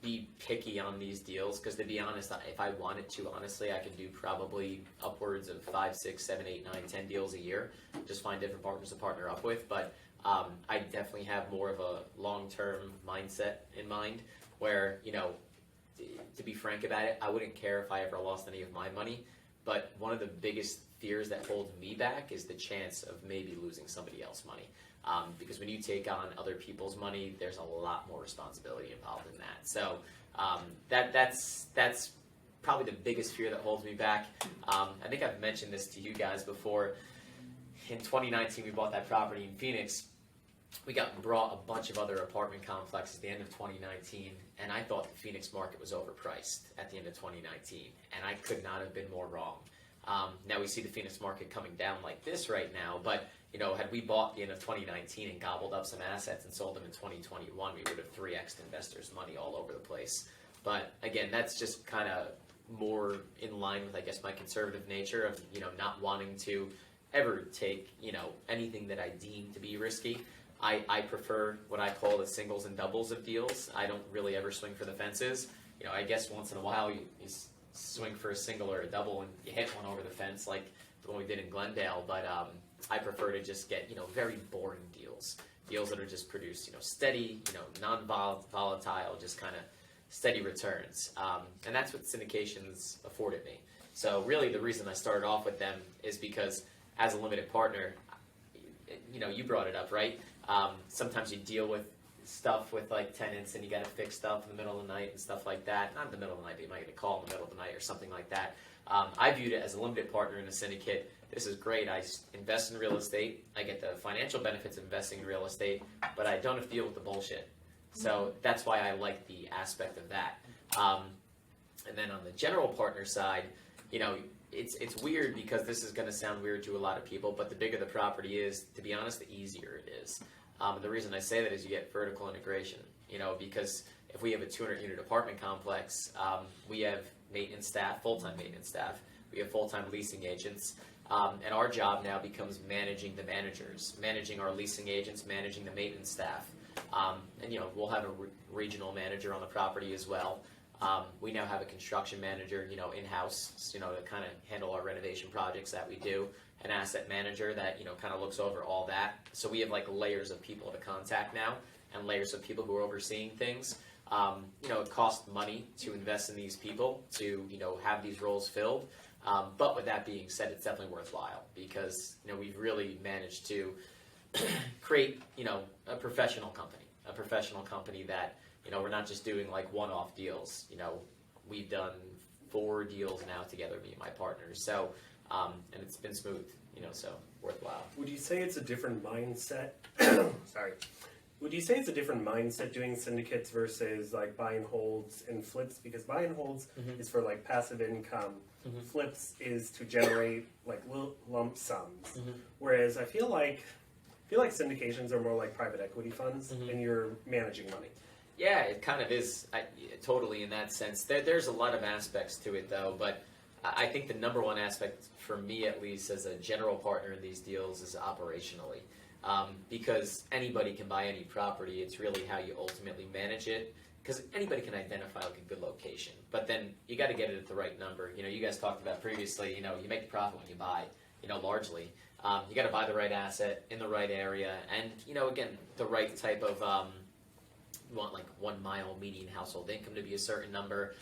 be picky on these deals, because to be honest, if I wanted to, honestly, I could do probably upwards of 5, 6, 7, 8, 9, 10 deals a year, just find different partners to partner up with. But I definitely have more of a long-term mindset in mind where, to be frank about it, I wouldn't care if I ever lost any of my money, but one of the biggest fears that hold me back is the chance of maybe losing somebody else's money. Because when you take on other people's money, there's a lot more responsibility involved in that. So that's probably the biggest fear that holds me back. I think I've mentioned this to you guys before. In 2019, we bought that property in Phoenix. We brought a bunch of other apartment complexes at the end of 2019, and I thought the Phoenix market was overpriced at the end of 2019, and I could not have been more wrong. Now we see the Phoenix market coming down like this right now, but had we bought the end of 2019 and gobbled up some assets and sold them in 2021, we would have 3x'd investors' money all over the place. But again, that's just kind of more in line with, I guess, my conservative nature of, not wanting to ever take, anything that I deem to be risky. I prefer what I call the singles and doubles of deals. I don't really ever swing for the fences. I guess once in a while you swing for a single or a double and you hit one over the fence like the one we did in Glendale, but I prefer to just get, very boring deals that are just produced, steady, non-volatile, just kind of steady returns. And that's what syndications afforded me. So really the reason I started off with them is because as a limited partner, you brought it up, right? Sometimes you deal with stuff with like tenants and you got to fix stuff in the middle of the night and stuff like that. Not in the middle of the night, but you might get a call in the middle of the night or something like that. I viewed it as a limited partner in a syndicate. This is great. I invest in real estate. I get the financial benefits of investing in real estate, but I don't have to deal with the bullshit. So that's why I like the aspect of that. And then on the general partner side, it's weird because this is going to sound weird to a lot of people, but the bigger the property is, to be honest, the easier it is. And the reason I say that is you get vertical integration, because if we have a 200-unit apartment complex, we have maintenance staff, full-time maintenance staff. We have full-time leasing agents. And our job now becomes managing the managers, managing our leasing agents, managing the maintenance staff. And we'll have a regional manager on the property as well. We now have a construction manager, in-house, to kind of handle our renovation projects that we do. An asset manager that, kind of looks over all that. So we have like layers of people to contact now and layers of people who are overseeing things. It costs money to invest in these people to, have these roles filled. But with that being said, it's definitely worthwhile because, we've really managed to create, a professional company that, we're not just doing like one-off deals. We've done 4 deals now together, me and my partners. So, and it's been smooth, so worthwhile. Would you say it's a different mindset? Sorry. Would you say it's a different mindset doing syndicates versus like buy and holds and flips? Because buy and holds is for like passive income. Flips is to generate like lump sums. Whereas I feel like syndications are more like private equity funds and you're managing money. Yeah, it kind of is, totally in that sense. There's a lot of aspects to it though, but I think the number one aspect for me at least as a general partner in these deals is operationally. Because anybody can buy any property, it's really how you ultimately manage it. because anybody can identify like a good location, but then you got to get it at the right number. You know, you guys talked about previously, you know, you make the profit when you buy, you know, largely. You got to buy the right asset in the right area, and, you know, again, the right type of, you want like 1 mile median household income to be a certain number.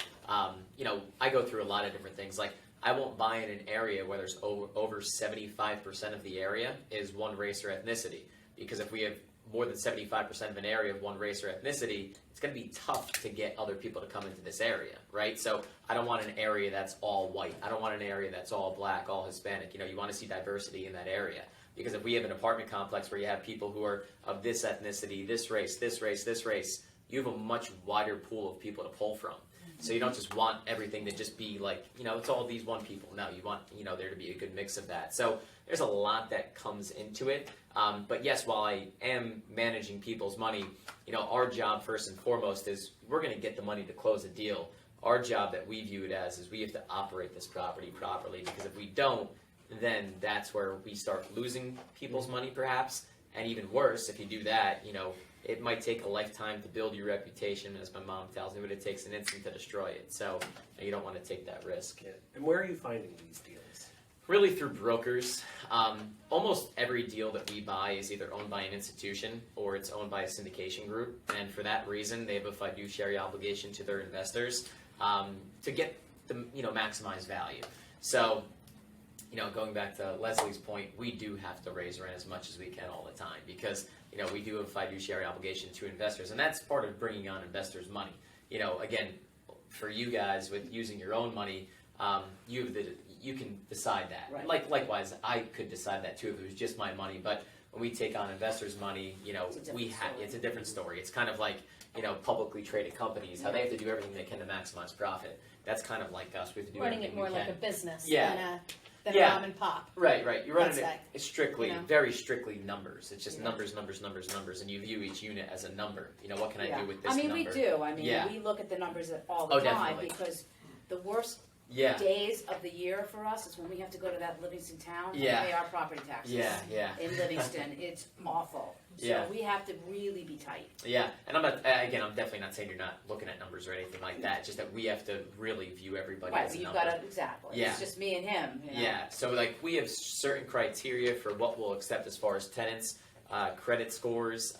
You know, I go through a lot of different things. Like, I won't buy in an area where there's over 75% of the area is one race or ethnicity, because if we have more than 75% of an area of one race or ethnicity, it's going to be tough to get other people to come into this area, right? So I don't want an area that's all white. I don't want an area that's all black, all Hispanic. You know, you want to see diversity in that area. Because if we have an apartment complex where you have people who are of this ethnicity, this race, this race, this race, you have a much wider pool of people to pull from. So you don't just want everything to just be like, you know, it's all these one people. No, you want, you know, there to be a good mix of that. So there's a lot that comes into it. But yes, while I am managing people's money, you know, our job first and foremost is we're going to get the money to close a deal. Our job that we view it as is we have to operate this property properly, because if we don't, then that's where we start losing people's money perhaps. And even worse, if you do that, you know, it might take a lifetime to build your reputation, as my mom tells me, but it takes an instant to destroy it. So you don't want to take that risk. Yeah. And where are you finding these deals? Really through brokers. Almost every deal that we buy is either owned by an institution or it's owned by a syndication group. And for that reason, they have a fiduciary obligation to their investors to get the, you know, maximize value. So, you know, going back to Leslie's point, we do have to raise rent as much as we can all the time, because, you know, we do have a fiduciary obligation to investors, and that's part of bringing on investors' money. You know, again, for you guys with using your own money, you can decide that. Right. Likewise, I could decide that too if it was just my money. But when we take on investors' money, you know, it's a different story. It's kind of like, you know, publicly traded companies, how they have to do everything they can to maximize profit. That's kind of like us. We have to do Running everything it more we like can. a business Yeah. than Yeah. a mom and pop. Right. You're running Let's say, it strictly, you know? very strictly numbers. It's just Yeah. numbers, and you view each unit as a number. You know, what can I Yeah. do with this I mean, number? we do. I mean, Yeah. we look at the numbers all the Oh, time, definitely. because the worst Yeah. days of the year for us is when we have to go to that Livingston town Yeah. and pay our property taxes. Yeah. In Livingston, it's awful. So Yeah. we have to really be tight. Yeah, and I'm not. Again, I'm definitely not saying you're not looking at numbers or anything like that. Just that we have to really view everybody Right, as a you've number. got to, exactly. Yeah. It's just me and him. You know? Yeah, so like we have certain criteria for what we'll accept as far as tenants, credit scores,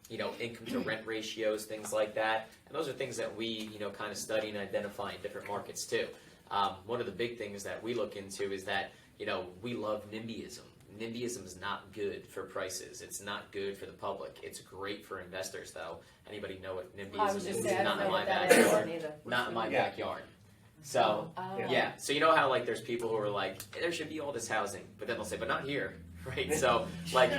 you know, income to rent ratios, things like that. And those are things that we, you know, kind of study and identify in different markets too. One of the big things that we look into is that, you know, we love NIMBYism. NIMBYism is not good for prices. It's not good for the public. It's great for investors, though. Anybody know what NIMBYism I was just is? saying, I Not don't know in my what that is backyard. either. Not in my Yeah. backyard. So, Oh. yeah. So you know how like there's people who are like, there should be all this housing, but then they'll say, but not here, right? So like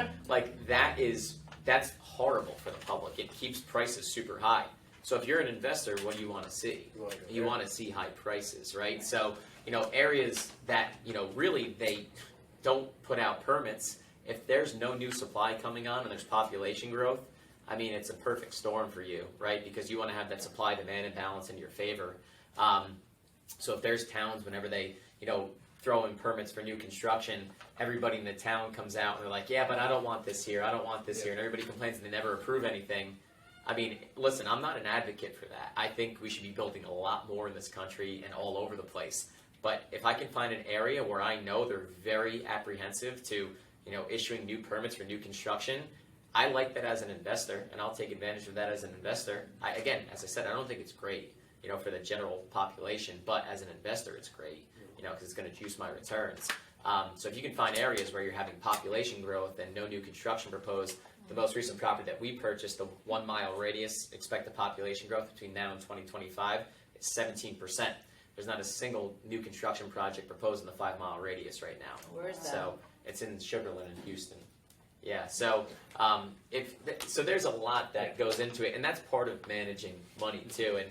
that's horrible for the public. It keeps prices super high. So if you're an investor, what do you want to see? You want to see high prices, right? So, you know, areas that, you know, really they don't put out permits, if there's no new supply coming on and there's population growth, I mean, it's a perfect storm for you, right? Because you want to have that supply-demand imbalance in your favor. So if there's towns, whenever they, you know, throw in permits for new construction, everybody in the town comes out and they're like, yeah, but I don't want this here, I don't want this here, and everybody complains and they never approve anything. I mean, listen, I'm not an advocate for that. I think we should be building a lot more in this country and all over the place. But if I can find an area where I know they're very apprehensive to, you know, issuing new permits for new construction, I like that as an investor, and I'll take advantage of that as an investor. Again, as I said, I don't think it's great, you know, for the general population, but as an investor, it's great, you know, because it's going to juice my returns. So if you can find areas where you're having population growth and no new construction proposed, the most recent property that we purchased, the 1 mile radius expected population growth between now and 2025 is 17%. There's not a single new construction project proposed in the 5 mile radius right now. Where is that? So it's in Sugarland in Houston. Yeah, so so there's a lot that goes into it, and that's part of managing money too. And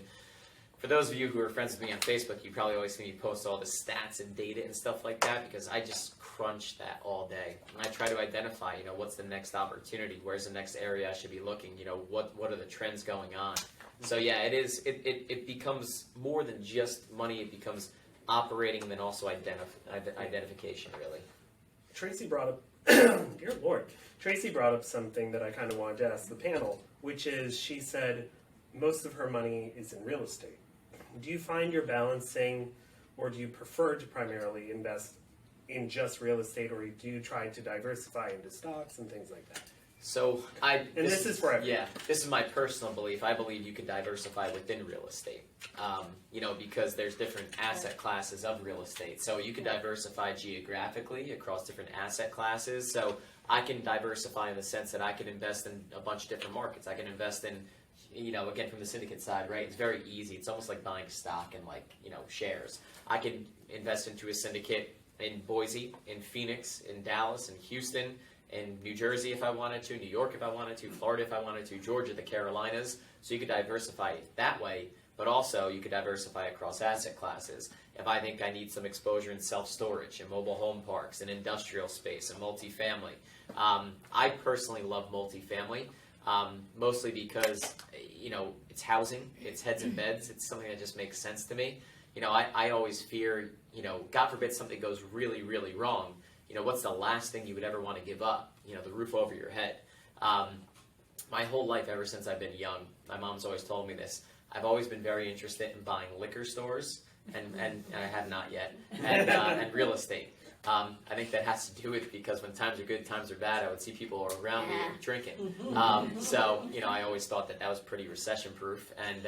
for those of you who are friends with me on Facebook, you probably always see me post all the stats and data and stuff like that, because I just crunch that all day. And I try to identify, you know, what's the next opportunity, where's the next area I should be looking, you know, what are the trends going on. So yeah, it becomes more than just money, it becomes operating and then also identification, really. Tracey brought up, dear Lord, Tracey brought up something that I kind of wanted to ask the panel, which is she said, most of her money is in real estate. Do you find you're balancing, or do you prefer to primarily invest in just real estate, or do you try to diversify into stocks and things like that? So this is for everyone. Yeah, this is my personal belief. I believe you can diversify within real estate. Because there's different asset classes of real estate. So you can diversify geographically across different asset classes. So I can diversify in the sense that I can invest in a bunch of different markets. I can invest in, again, from the syndicate side, right? It's very easy. It's almost like buying stock and shares. I can invest into a syndicate in Boise, in Phoenix, in Dallas, in Houston, in New Jersey if I wanted to, New York if I wanted to, Florida if I wanted to, Georgia, the Carolinas. So you could diversify that way, but also you could diversify across asset classes. If I think I need some exposure in self-storage, in mobile home parks, in industrial space, in multifamily. I personally love multifamily, mostly because, it's housing, it's heads and beds, it's something that just makes sense to me. I always fear, God forbid something goes really, really wrong. What's the last thing you would ever want to give up? The roof over your head. My whole life, ever since I've been young, my mom's always told me this. I've always been very interested in buying liquor stores, and I have not yet, and real estate. I think that has to do with because when times are good, times are bad, I would see people around me drinking. So, I always thought that was pretty recession-proof, and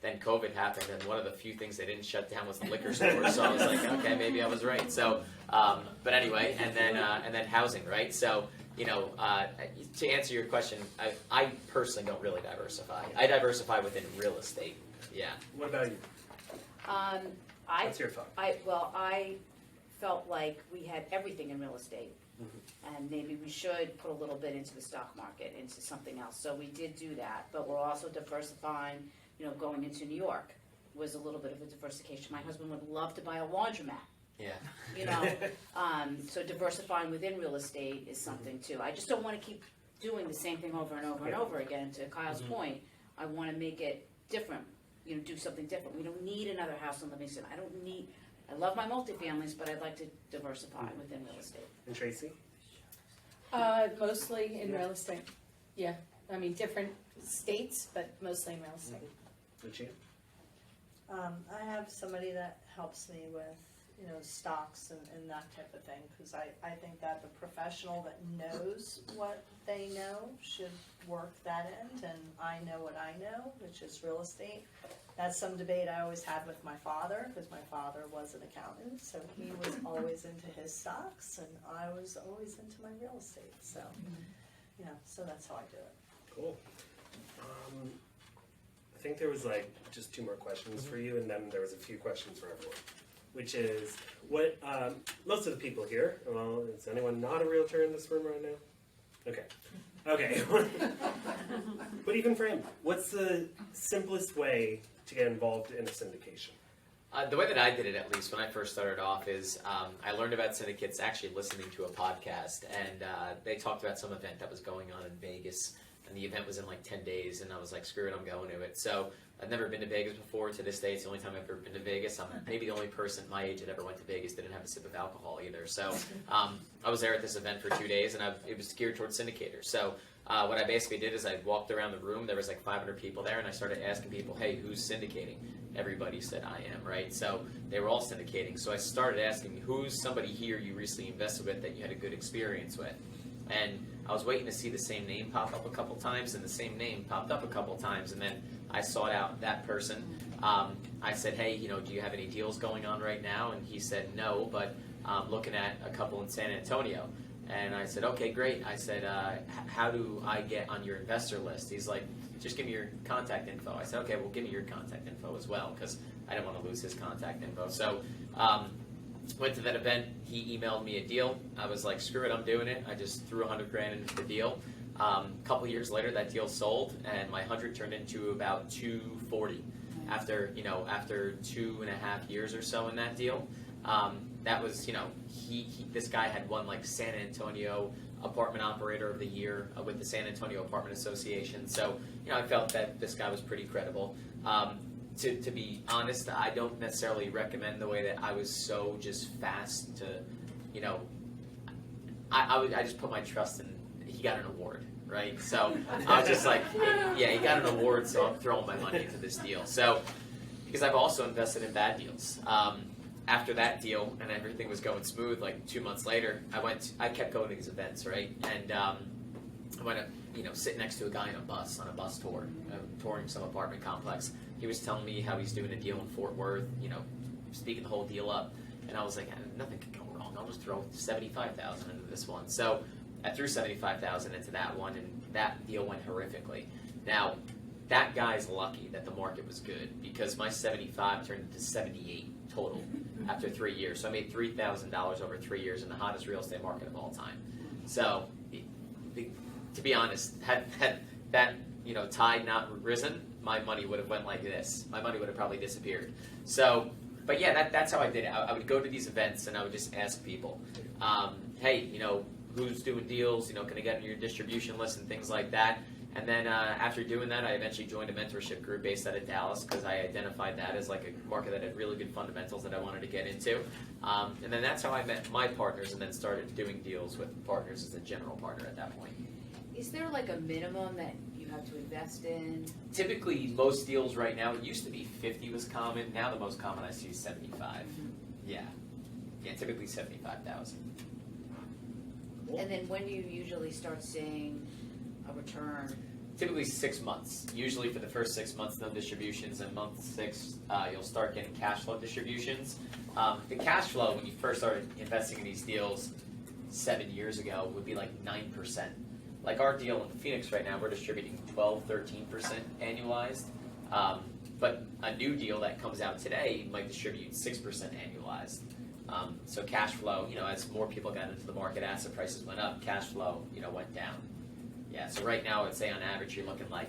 then COVID happened, and one of the few things they didn't shut down was the liquor store. So I was like, okay, maybe I was right. So, but anyway, and then housing, right? So, to answer your question, I personally don't really diversify. I diversify within real estate. Yeah. What about you? What's your thought? I felt like we had everything in real estate, and maybe we should put a little bit into the stock market, into something else. So we did do that, but we're also diversifying. Going into New York was a little bit of a diversification. My husband would love to buy a laundromat. Yeah. So diversifying within real estate is something too. I just don't want to keep doing the same thing over and over and over again. To Kyle's point, I want to make it different. Do something different. We don't need another house in Livingston. I love my multifamilies, but I'd like to diversify within real estate. And Tracey? Mostly in real estate. Yeah, different states, but mostly in real estate. Lucia? I have somebody that helps me with, stocks and that type of thing, because I think that the professional that knows what they know should work that end, and I know what I know, which is real estate. That's some debate I always had with my father, because my father was an accountant, so he was always into his stocks, and I was always into my real estate, so, so that's how I do it. Cool. I think there was just 2 more questions for you, and then there was a few questions for everyone, which is what most of the people here. Well, is anyone not a realtor in this room right now? Okay. But even for him, what's the simplest way to get involved in a syndication? The way that I did it, at least when I first started off, is I learned about syndicates actually listening to a podcast, and they talked about some event that was going on in Vegas. And the event was in 10 days, and I was like, screw it, I'm going to it. So I've never been to Vegas before. To this day, it's the only time I've ever been to Vegas. I'm maybe the only person my age that ever went to Vegas didn't have a sip of alcohol either. So I was there at this event for 2 days, and it was geared towards syndicators. So what I basically did is I walked around the room. There was 500 people there, and I started asking people, hey, who's syndicating? Everybody said I am, right? So they were all syndicating. So I started asking, who's somebody here you recently invested with that you had a good experience with? And I was waiting to see the same name pop up a couple times, and the same name popped up a couple times, and then I sought out that person. I said, hey, do you have any deals going on right now? And he said, no, but I'm looking at a couple in San Antonio. And I said, okay, great. I said, how do I get on your investor list? He's like, just give me your contact info. I said, okay, well, give me your contact info as well, because I didn't want to lose his contact info. So went to that event. He emailed me a deal. I was like, screw it, I'm doing it. I just threw $100,000 into the deal. A couple years later, that deal sold, and my 100 turned into about 240 after 2.5 years or so in that deal. That was, this guy had won San Antonio Apartment Operator of the Year with the San Antonio Apartment Association. So, I felt that this guy was pretty credible. To be honest, I don't necessarily recommend the way that I was so just fast to, I just put my trust in, he got an award. right? So I was just like, yeah, he got an award, so I'm throwing my money into this deal. So, because I've also invested in bad deals. After that deal and everything was going smooth, like 2 months later, I kept going to these events, right? And I went to, sit next to a guy on a bus tour, touring some apartment complex. He was telling me how he's doing a deal in Fort Worth, speaking the whole deal up. And I was like, nothing could go wrong. I'll just throw $75,000 into this one. So I threw $75,000 into that one, and that deal went horrifically. Now, that guy's lucky that the market was good, because my 75 turned into 78 total after 3 years. So I made $3,000 over 3 years in the hottest real estate market of all time. So, to be honest, had that tide not risen, my money would have went like this. My money would have probably disappeared. So, but yeah, that's how I did it. I would go to these events and I would just ask people, hey, who's doing deals? Can I get on your distribution list and things like that? And then after doing that, I eventually joined a mentorship group based out of Dallas, because I identified that as like a market that had really good fundamentals that I wanted to get into. And then that's how I met my partners, and then started doing deals with partners as a general partner at that point. Is there like a minimum that you have to invest in? Typically, most deals right now, it used to be 50 was common. Now the most common I see is 75. Mm-hmm. Yeah, typically 75,000. And then when do you usually start seeing a return? Typically 6 months. Usually for the first 6 months, no distributions, and month 6, you'll start getting cash flow distributions. The cash flow, when you first started investing in these deals 7 years ago, would be like 9%. Like our deal in Phoenix right now, we're distributing 12-13% annualized. But a new deal that comes out today might distribute 6% annualized. So cash flow, as more people got into the market, asset prices went up, cash flow, went down. Yeah, so right now I'd say on average you're looking like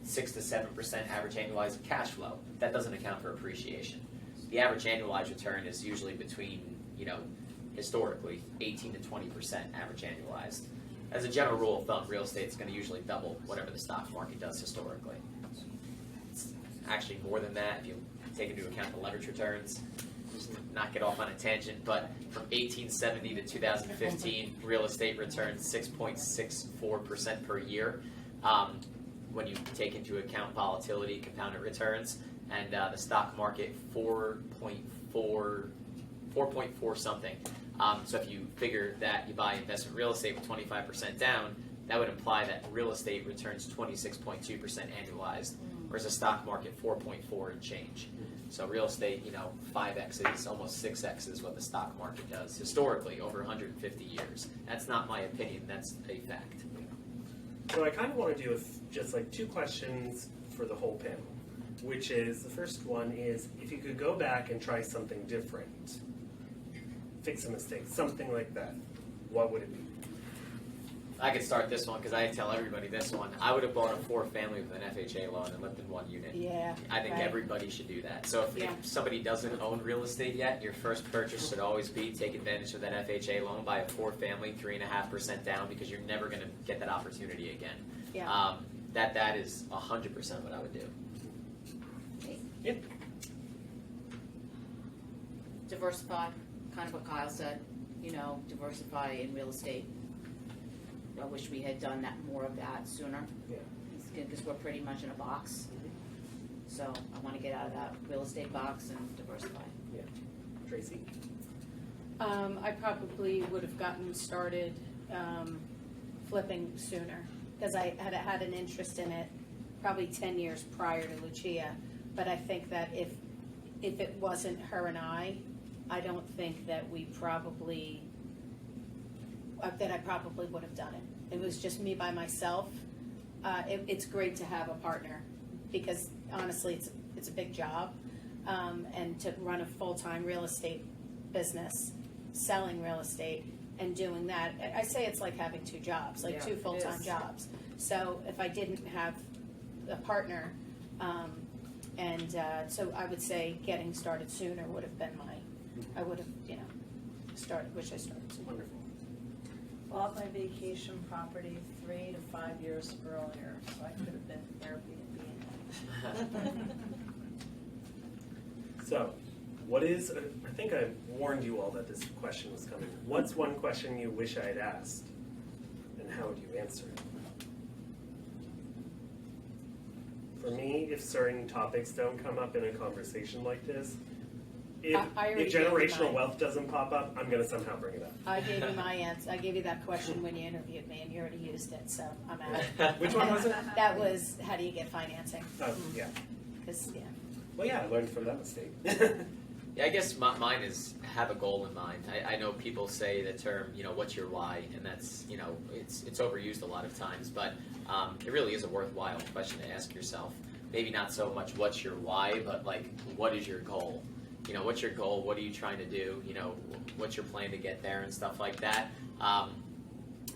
6 to 7% average annualized cash flow. That doesn't account for appreciation. The average annualized return is usually between, historically 18 to 20% average annualized. As a general rule of thumb, real estate is going to usually double whatever the stock market does historically. It's actually more than that if you take into account the leverage returns. Just not get off on a tangent, but from 1870 to 2015, real estate returned 6.64% per year. When you take into account volatility, compounded returns, and the stock market 4.4 something. So if you figure that you buy investment real estate with 25% down, that would imply that real estate returns 26.2% annualized, whereas the stock market 4.4 and change. So real estate, 5X's, almost 6X is what the stock market does historically over 150 years. That's not my opinion, that's a fact. So I kind of want to do just like 2 questions for the whole panel, which is, the first one is, if you could go back and try something different, fix a mistake, something like that, what would it be? I could start this one because I tell everybody this one. I would have bought a 4-family with an FHA loan and lived in 1 unit. Yeah. I think right. everybody should do that. So if somebody doesn't own real estate yet, your first purchase should always be take advantage of that FHA loan, buy a 4-family, 3.5% down, because you're never going to get that opportunity again. Yeah. That is 100% what I would do. Yep. Diversify, kind of what Kyle said, diversify in real estate. I wish we had done more of that sooner. Yeah. Because we're pretty much in a box. So I want to get out of that real estate box and diversify. Yeah. Tracey? I probably would have gotten started flipping sooner, because I had an interest in it probably 10 years prior to Lucia. But I think that if it wasn't her and I don't think that I probably would have done it. It was just me by myself. It's great to have a partner, because honestly, it's a big job, and to run a full-time real estate business, selling real estate and doing that. I say it's like having 2 jobs, like 2 full-time jobs. So if I didn't have a partner, so I would say getting started sooner would have been I would have, wish I started sooner. Wonderful. Bought my vacation property 3 to 5 years earlier, so I could have been Airbnb in it. So, what is, I think I warned you all that this question was coming. What's one question you wish I had asked, and how would you answer it? For me, if certain topics don't come up in a conversation like this, if, I already if gave you generational mine. wealth doesn't pop up, I'm gonna somehow bring it up. I gave you my answer. I gave you that question when you interviewed me, and you already used it, so I'm out. Which one was it? That was, how do you get financing? Oh, yeah. Because, yeah. Well, yeah, I learned from that mistake. Yeah, I guess mine is have a goal in mind. I know people say the term, what's your why, and that's, it's overused a lot of times, but it really is a worthwhile question to ask yourself. Maybe not so much what's your why, but like, what is your goal? What's your goal? What are you trying to do? What's your plan to get there and stuff like that?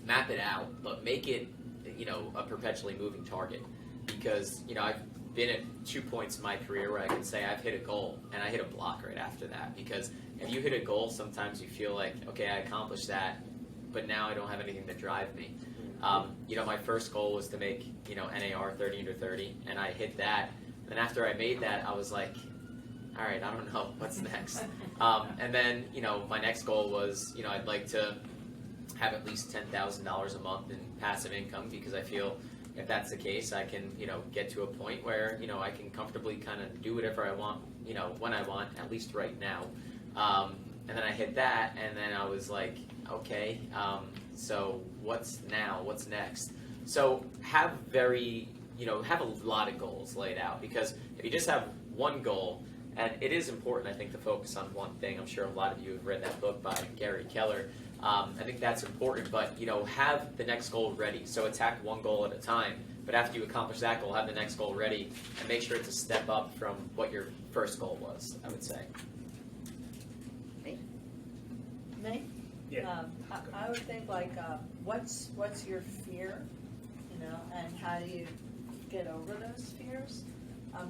Map it out, but make it, a perpetually moving target. Because, I've been at 2 points in my career where I can say I've hit a goal and I hit a block right after that. Because if you hit a goal, sometimes you feel like, okay, I accomplished that, but now I don't have anything to drive me. My first goal was to make, NAR 30 under 30, and I hit that. And then after I made that, I was like, all right, I don't know, what's next? And then, my next goal was, I'd like to have at least $10,000 a month in passive income, because I feel if that's the case, I can, get to a point where, I can comfortably kind of do whatever I want, when I want, at least right now. And then I hit that, and then I was like, okay, so what's now? What's next? So have have a lot of goals laid out, because if you just have one goal, and it is important, I think, to focus on one thing. I'm sure a lot of you have read that book by Gary Keller. I think that's important, but have the next goal ready. So attack one goal at a time. But after you accomplish that goal, have the next goal ready, and make sure it's a step up from what your first goal was, I would say. Me? Yeah. I would think like, what's your fear, and how do you get over those fears?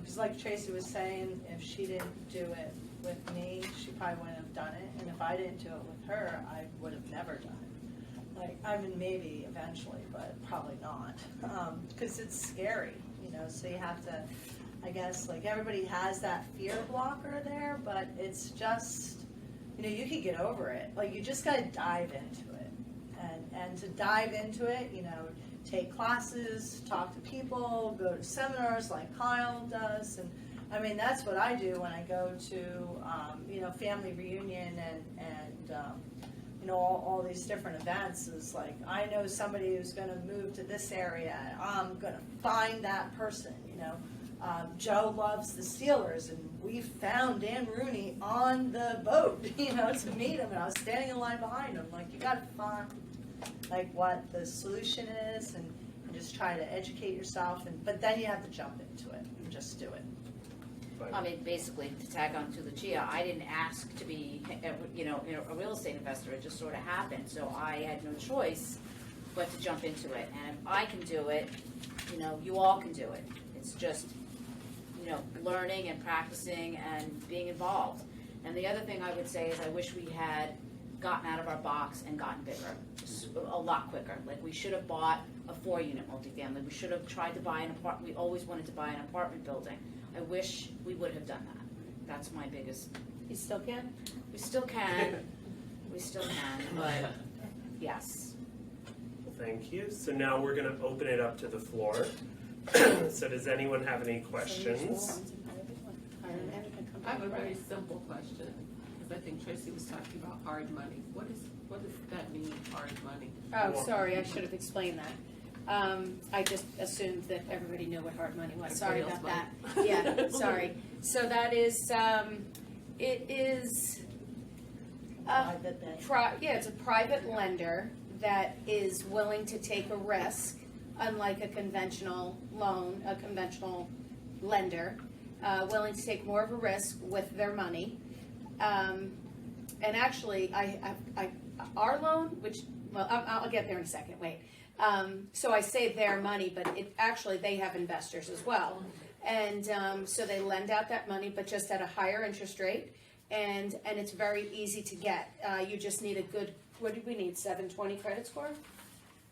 Because like Tracey was saying, if she didn't do it with me, she probably wouldn't have done it, and if I didn't do it with her, I would have never done it. Like, I mean, maybe eventually, but probably not, because it's scary, so you have to, I guess, like, everybody has that fear blocker there, but it's just, you can get over it. Like, you just gotta dive into it, and to dive into it, take classes, talk to people, go to seminars like Kyle does, and I mean, that's what I do when I go to, family reunion and all these different events. Is like, I know somebody who's going to move to this area. I'm going to find that person. Joe loves the Steelers, and we found Dan Rooney on the boat, to meet him. And I was standing in line behind him. Like, you got to find like what the solution is, and just try to educate yourself. But then you have to jump into it and just do it. I mean, basically, to tag on to Lucia, I didn't ask to be, a real estate investor. It just sort of happened. So I had no choice but to jump into it. And if I can do it, you all can do it. It's just, learning and practicing and being involved. And the other thing I would say is I wish we had gotten out of our box and gotten bigger, just a lot quicker. Like, we should have bought a 4-unit multifamily. We should have tried to buy an apartment. We always wanted to buy an apartment building. I wish we would have done that. That's my biggest. You still can? We still can. We still can, but yes. Well, thank you. So now we're going to open it up to the floor. So does anyone have any questions? I have a very simple question, because I think Tracey was talking about hard money. What does that mean, hard money? Oh, sorry, I should have explained that. I just assumed that everybody knew what hard money was. Sorry about that. Yeah, sorry. So that is, it is Private bank. it's a private lender that is willing to take a risk, unlike a conventional loan, a conventional lender, willing to take more of a risk with their money. And actually, our loan, which, well, I'll get there in a second, wait. So I say their money, but they have investors as well. And so they lend out that money, but just at a higher interest rate. And it's very easy to get. You just need a good, what do we need, 720 credit score?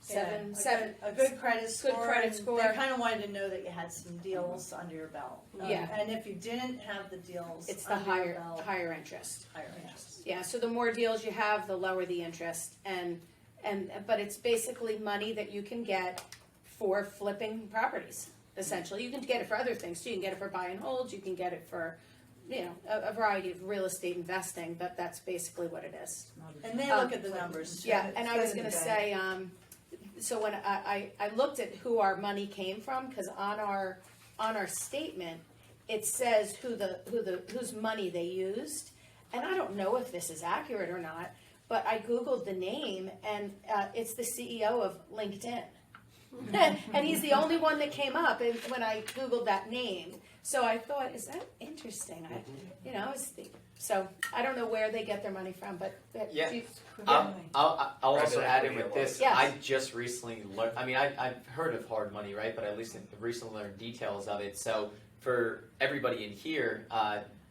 A good credit score. Good credit and score. They kind of wanted to know that you had some deals under your belt. Yeah. And if you didn't have the deals It's the under your belt, higher interest. higher interest. Yeah, so the more deals you have, the lower the interest. But it's basically money that you can get for flipping properties. essentially. You can get it for other things too. You can get it for buy and hold. You can get it for, a variety of real estate investing, but that's basically what it is. And they look at the numbers. Yeah, and I was gonna say, so when I looked at who our money came from, cause on our statement, it says whose money they used. And I don't know if this is accurate or not, but I Googled the name and, it's the CEO of LinkedIn. And he's the only one that came up when I Googled that name. So I thought, is that interesting? So I don't know where they get their money from, but Yeah. you- I'll also Private add in equity with this. Yes. I just recently learned. I mean, I've heard of hard money, right? But I recently learned details of it. So for everybody in here,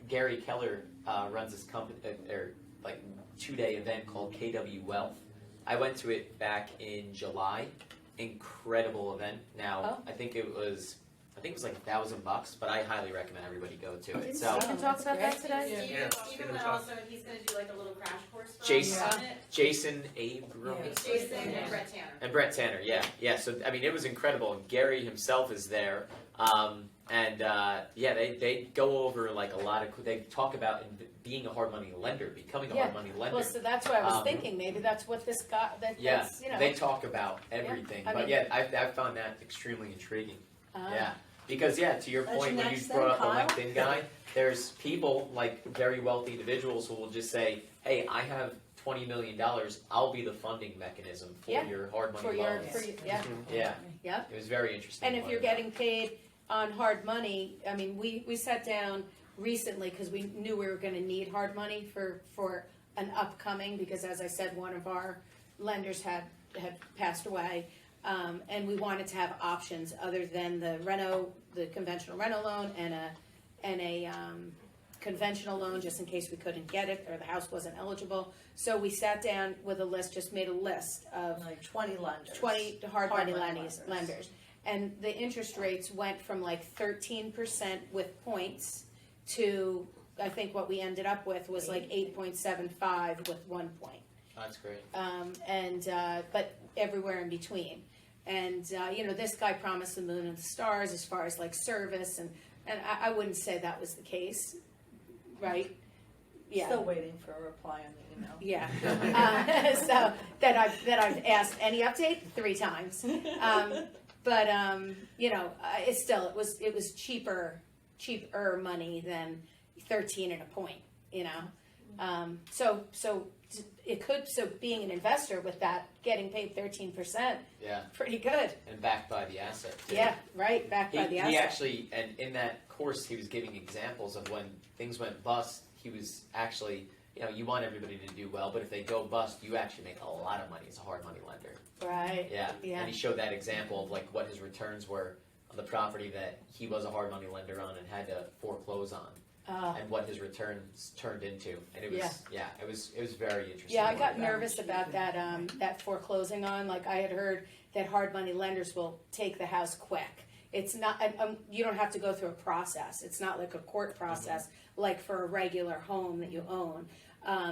Gary Keller runs this company, or like 2-day event called KW Wealth. I went to it back in July. Incredible event. Now I think it was like $1,000, but I highly recommend everybody go to it. So We can talk about that today. Yeah. Stephen would also, he's gonna do like a little crash course for Jason, us on it. Jason Abrams. It's Jason and Brett Tanner. And Brett Tanner, yeah. So I mean, it was incredible. And Gary himself is there, they go over like a lot of. They talk about being a hard money lender, becoming a hard money lender. Well, so that's what I was thinking. Maybe that's what this guy. Yeah, That's, they talk about everything. I But mean- I found that extremely intriguing. Ah. Yeah, because to your That's point, your when you next brought thing, up the Kyle. LinkedIn guy, there's people like very wealthy individuals who will just say, "Hey, I have $20 million. I'll be the funding mechanism for Yeah. your hard money for your, loans." yeah, Yeah, yeah. it was very interesting. And if to you're learn getting paid on hard money, I mean, we sat down recently because we knew we were going to need hard money for an upcoming, because as I said, one of our lenders had passed away, and we wanted to have options other than the conventional reno loan and a conventional loan, just in case we couldn't get it or the house wasn't eligible. So we sat down with a list, just made a list of Like 20 lenders. 20 hard money lenders. lenders. And the interest rates went from like 13% with points to, I think what we ended up with was like 8.75 with 1 point. That's great. But everywhere in between. And, this guy promised the moon and the stars as far as like service, and I wouldn't say that was the case, right? Yeah. Still waiting for a reply on the email. Yeah. So that I've asked any update 3 times. It's still, it was cheaper money than 13 and a point, So being an investor with that, getting paid 13%, Yeah, pretty good. and backed by the asset. Too. Yeah, right, backed by the asset. He actually, and in that course, he was giving examples of when things went bust. He was actually, you want everybody to do well, but if they go bust, you actually make a lot of money as a hard money lender. Right. Yeah. Yeah. And he showed that example of like what his returns were on the property that he was a hard money lender on and had to foreclose on, and what his returns turned into. And it was, it was very interesting. Yeah, I to got learn about. nervous about that foreclosing on. Like I had heard that hard money lenders will take the house quick. It's not, you don't have to go through a process. It's not like a court process like for a regular home that you own.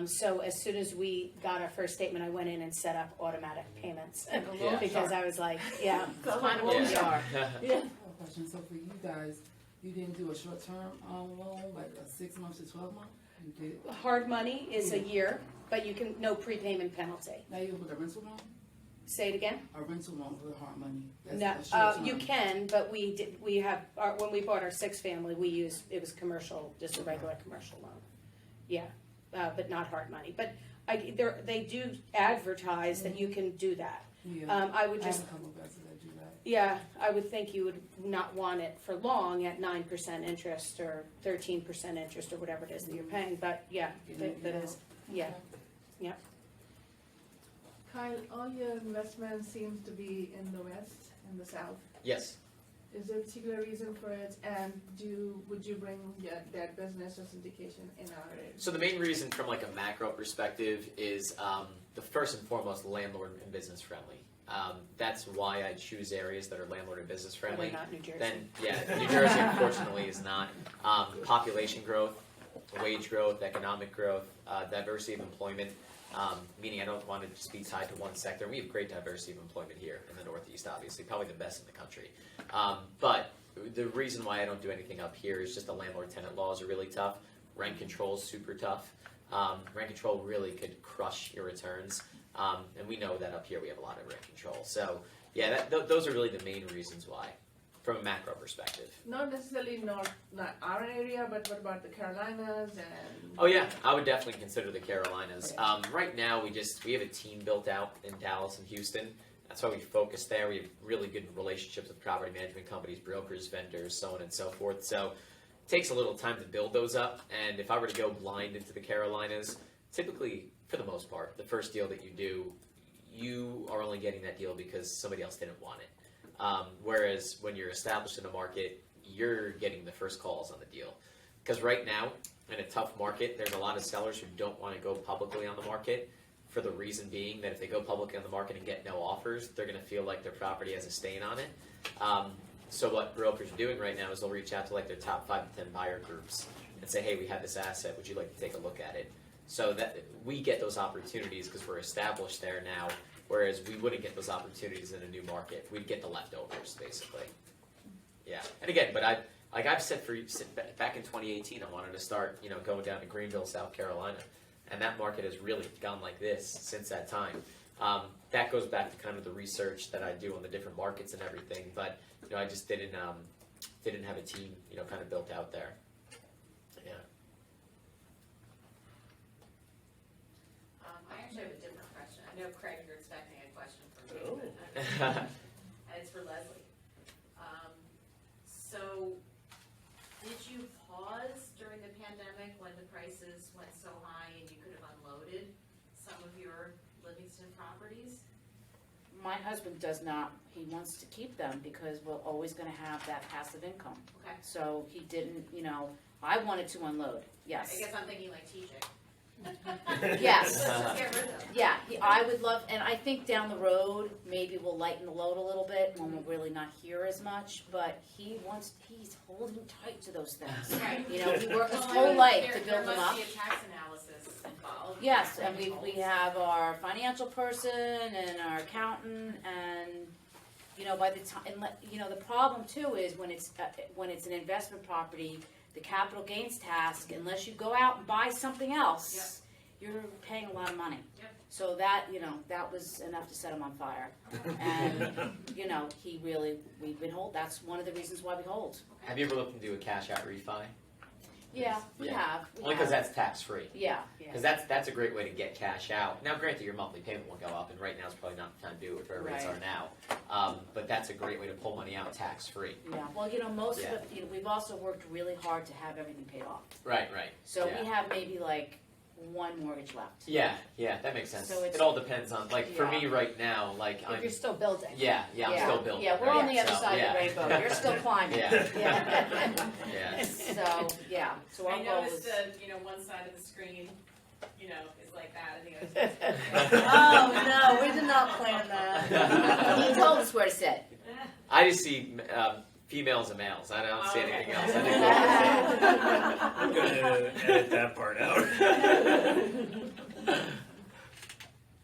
So as soon as we got our first statement, I went in and set up automatic payments Yeah. because I was like, yeah. Kind of what we are. Yeah. Question. So for you guys, you didn't do a short-term loan, like a 6 months to 12 months? You did. Hard money is a year, but you can, no prepayment penalty. Now you're with a rental loan? Say it again? A rental loan with hard money? No, That's short-term. you can, but when we bought our 6-family, it was commercial, just a regular commercial loan. Yeah, but not hard money. But they do advertise that you can do that. Yeah. I would I have just, a couple of guys that do that. yeah, I would think you would not want it for long at 9% interest or 13% interest or whatever it is that you're paying, but yeah, that is, yeah. Kyle, all your investment seems to be in the west and the south. Yes. Is there a particular reason for it? And would you bring that business or syndication in our area? So the main reason from like a macro perspective is the first and foremost landlord and business friendly. That's why I choose areas that are landlord and business friendly. Probably not New Jersey. Then New Jersey unfortunately is not. Population growth, wage growth, economic growth, diversity of employment. Meaning I don't want to just be tied to one sector. We have great diversity of employment here in the Northeast, obviously, probably the best in the country. But the reason why I don't do anything up here is just the landlord-tenant laws are really tough. Rent control is super tough. Rent control really could crush your returns, and we know that up here we have a lot of rent control. So yeah, those are really the main reasons why, from a macro perspective. Not necessarily not our area, but what about the Carolinas and? Oh yeah, I would definitely consider the Carolinas. Right now, we have a team built out in Dallas and Houston. That's why we focus there. We have really good relationships with property management companies, brokers, vendors, so on and so forth. So it takes a little time to build those up. And if I were to go blind into the Carolinas, typically, for the most part, the first deal that you do, you are only getting that deal because somebody else didn't want it. Whereas when you're established in a market, you're getting the first calls on the deal. Because right now, in a tough market, there's a lot of sellers who don't want to go publicly on the market, for the reason being that if they go publicly on the market and get no offers, they're going to feel like their property has a stain on it. So what realtors are doing right now is they'll reach out to like their top 5 to 10 buyer groups and say, hey, we have this asset, would you like to take a look at it? So that we get those opportunities because we're established there now, whereas we wouldn't get those opportunities in a new market. We'd get the leftovers, basically. Yeah, and again, but I've said back in 2018, I wanted to start, going down to Greenville, South Carolina, and that market has really gone like this since that time. That goes back to kind of the research that I do on the different markets and everything, but I just didn't have a team, kind of built out there. Yeah. I actually have a different question. I know, Craig, you're expecting a question from me, Oh. but, and it's for Leslie. So, did you pause during the pandemic when the prices went so high and you could have unloaded some of your Livingston properties? My husband does not. He wants to keep them because we're always going to have that passive income. Okay. So he didn't, I wanted to unload, yes. I guess I'm thinking like TJ. Yes. Let's just get rid of them. Yeah, I would love, and I think down the road, maybe we'll lighten the load a little bit when we're really not here as much, but he's holding tight to those things. Right. He worked his whole life to build them up. There must be a tax analysis involved. Yes, and we have our financial person and our accountant, and by the time, the problem too is when it's an investment property, the capital gains tax, unless you go out and buy something else, you're paying a lot of money. Yep. So that that was enough to set him on fire, and we've been hold. That's one of the reasons why we hold. Have you ever looked into a cash out refi? Yeah, we have. Only because that's tax free. Yeah. Because that's a great way to get cash out. Now, granted, your monthly payment will go up, and right now is probably not the time to do it with where rates Right. are now. But that's a great way to pull money out tax free. Yeah. Well, most Yeah. of it, we've also worked really hard to have everything paid off. Right. So Yeah. we have maybe like one mortgage left. Yeah, that makes sense. So it all depends on, for me Yeah. right now, If I'm you're still building. I'm still building. Yeah, we're right? on the other So, side yeah. of the rainbow. You're still climbing. Yeah. Yeah. So so our I goal noticed is. one side of the screen, is like that, and the other Oh, no, we did not plan that. He told us where to sit. I just see females and males. I don't see Okay. anything else. I think we're the same. I'm gonna edit that part out.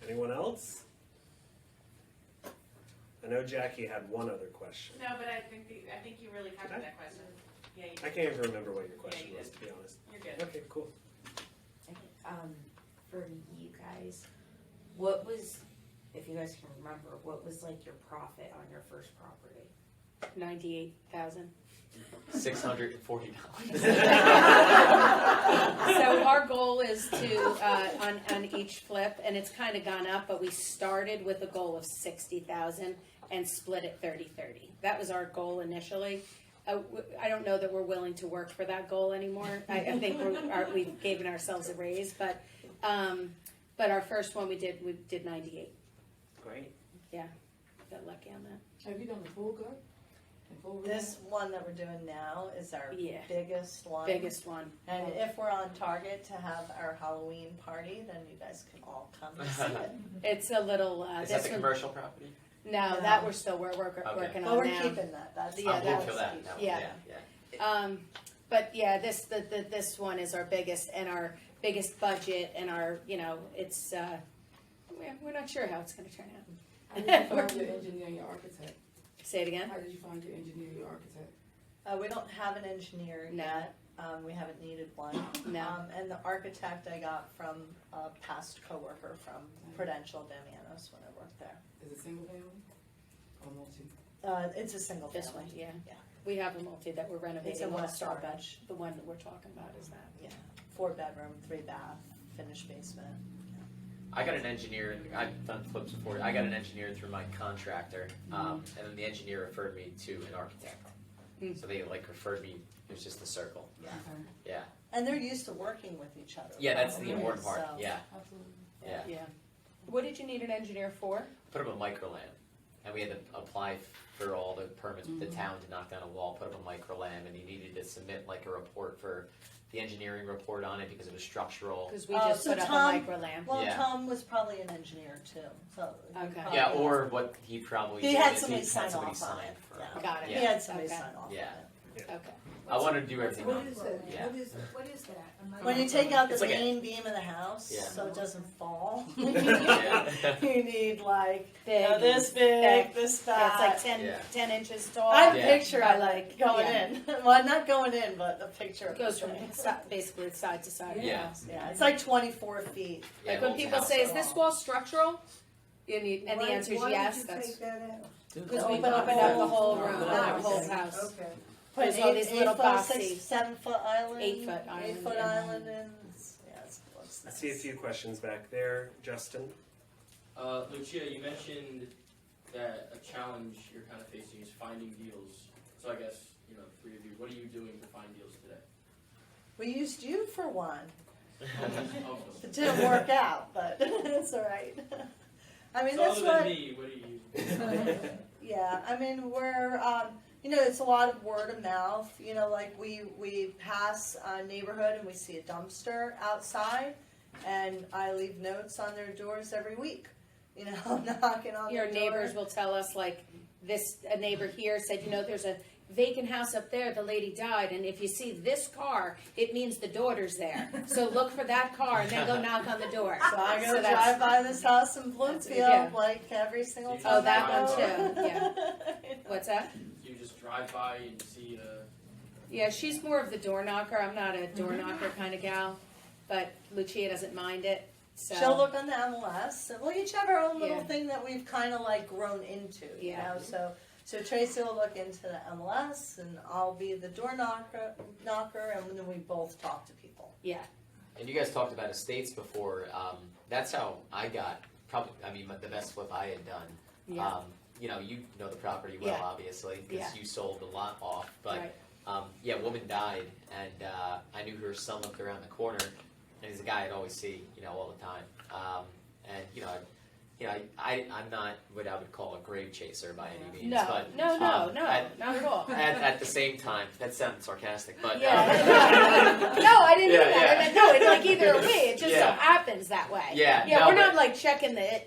Anyone else? I know Jackie had one other question. No, but I think you really covered that question. Yeah, you I can't even remember what your question you was, did. to be honest. You're good. Okay, cool. For you guys, what was, if you guys can remember, what was like your profit on your first property? 98,000. $640. So our goal is to on each flip, and it's kind of gone up, but we started with a goal of 60,000 and split it 30-30. That was our goal initially. I don't know that we're willing to work for that goal anymore. I think we've given ourselves a raise, but our first one we did 98. Great. Yeah, got lucky on that. Have you done the full gut? The full This one that we're doing now is our Yeah. biggest one. Biggest one. And if we're on target to have our Halloween party, then you guys can all come and see it. It's a little. Is that this the one, commercial property? no, No. that we're still working Okay. But on we're now. keeping that. That's Yeah, I'm good that's for that. yeah. But yeah, this one is our biggest and our biggest budget and our it's we're not sure how it's going to turn out. How did you find your engineer and your architect? Say it again. How did you find your engineer and your architect? We don't have an engineer No. yet. We haven't needed one. No. And the architect I got from a past coworker from Prudential Damianos when I worked there. Is it single family or multi? It's a single This family. one, yeah. Yeah. We have a multi that we're It's a renovating West also, but Orange. the one that we're talking about is that. Yeah. 4-bedroom, 3-bath, finished basement. I got an engineer, I've done flips before, I got an engineer through my contractor, and then the engineer referred me to an architect. So they like referred me, it was just a circle. Yeah. Yeah. And they're used to working with each other. Yeah, that's the probably, important part, so- yeah, Absolutely. yeah. Yeah. What did you need an engineer for? Put up a microlam, and we had to apply for all the permits with the town to knock down a wall, put up a microlam, and he needed to submit like a report for the engineering report on it because it was structural. Because we Oh, just so put up Tom- a micro lamp. Well, Yeah. Tom was probably an engineer too, so. he Okay. probably Yeah, has- or what he probably He did had is somebody he sign had somebody off on sign it. for Yeah. it. Got it. He Yeah. had somebody Okay. sign off on Yeah. it. Okay. I wanted to do everything What on is it. it? Yeah. What is that? I'm not- When you take out the It's like a- main beam of the house, Yeah. so it doesn't fall, Yeah. you need like, Big you know, this and big, thick. this Yeah, fat. it's like 10, Yeah. 10 inches tall. I have a Yeah. picture I like going Yeah. in. Well, not going in, but a picture. It of goes the from thing. basically side to side of the Yeah. house. Yeah, it's like 24 feet. Yeah, Like when old people house. say, is this wall structural? And the Why- answer is why yes. did you That's take that out? because we Open up opened up the the whole whole room, house. our whole house. Okay. Put There's all these little 8 foot, boxy- 7-foot island. 8-foot island, 8-foot yeah. island in. Yeah, it's looks I nice. see a few questions back there. Justin? Lucia, you mentioned that a challenge you're kind of facing is finding deals. So I guess, you know, three of you, what are you doing to find deals today? We used you for one. Oh, It didn't work out, but it's all right. I mean, so that's other what. than me, what are you using? Yeah, I mean, we're, you know, it's a lot of word of mouth. You know, like we pass a neighborhood and we see a dumpster outside, and I leave notes on their doors every week. You know, knocking on Your their neighbors door. will tell us, like, a neighbor here said, you know, there's a vacant house up there, the lady died, and if you see this car, it means the daughter's there. So look for that car and then go knock on the door. So I go So that's- drive by this house in Bloomfield Yeah. like every single So time. you Oh, that I one go. too, yeah. What's that? You just drive by and see a... Yeah, she's more of the door knocker. I'm not a door knocker kind of gal, but Lucia doesn't mind it. So She'll look on the MLS. And we'll each have our own little Yeah. thing that we've kind of like grown into, you Yeah. know. So Tracey will look into the MLS, and I'll be the door knocker, and then we both talk to people. yeah, And you guys talked about estates before. That's how I got probably. I mean, the best flip I had done. yeah, You know, you know the property well, Yeah. obviously, because Yeah. you sold a lot off. But right. yeah, woman died, and I knew her son lived around the corner, and he's a guy I'd always see, you know, all the time. And I'm not what I would call a grave chaser by any means. No, but, no, at, not at all. at the same time, that sounds sarcastic, but Yeah. No, I didn't Yeah, mean that. yeah. I meant, no, it's like either way. It just Yeah. so happens that way. Yeah, Yeah, no, we're not but- like checking the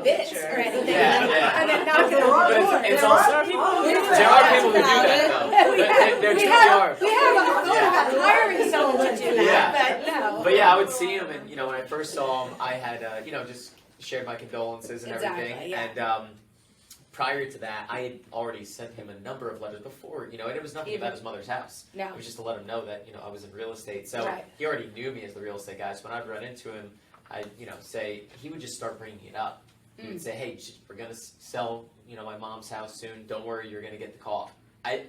bits or anything. Yeah, yeah. And then knocking But on the it's- door. it's There also- are people who do there are that. people who do that though. We But have, there we truly have, are. we have a thought about hiring someone to do that, but no. But yeah, I would see him, and you know, when I first saw him, I had just shared my condolences and Exactly, everything. yeah. And prior to that, I had already sent him a number of letters before. You know, and it was nothing Even- about his mother's house. No. It was just to let him know that I was in real estate. So Right. he already knew me as the real estate guy. So when I'd run into him, I'd say he would just start bringing it up. He would say, "Hey, we're gonna sell my mom's house soon. Don't worry, you're gonna get the call." I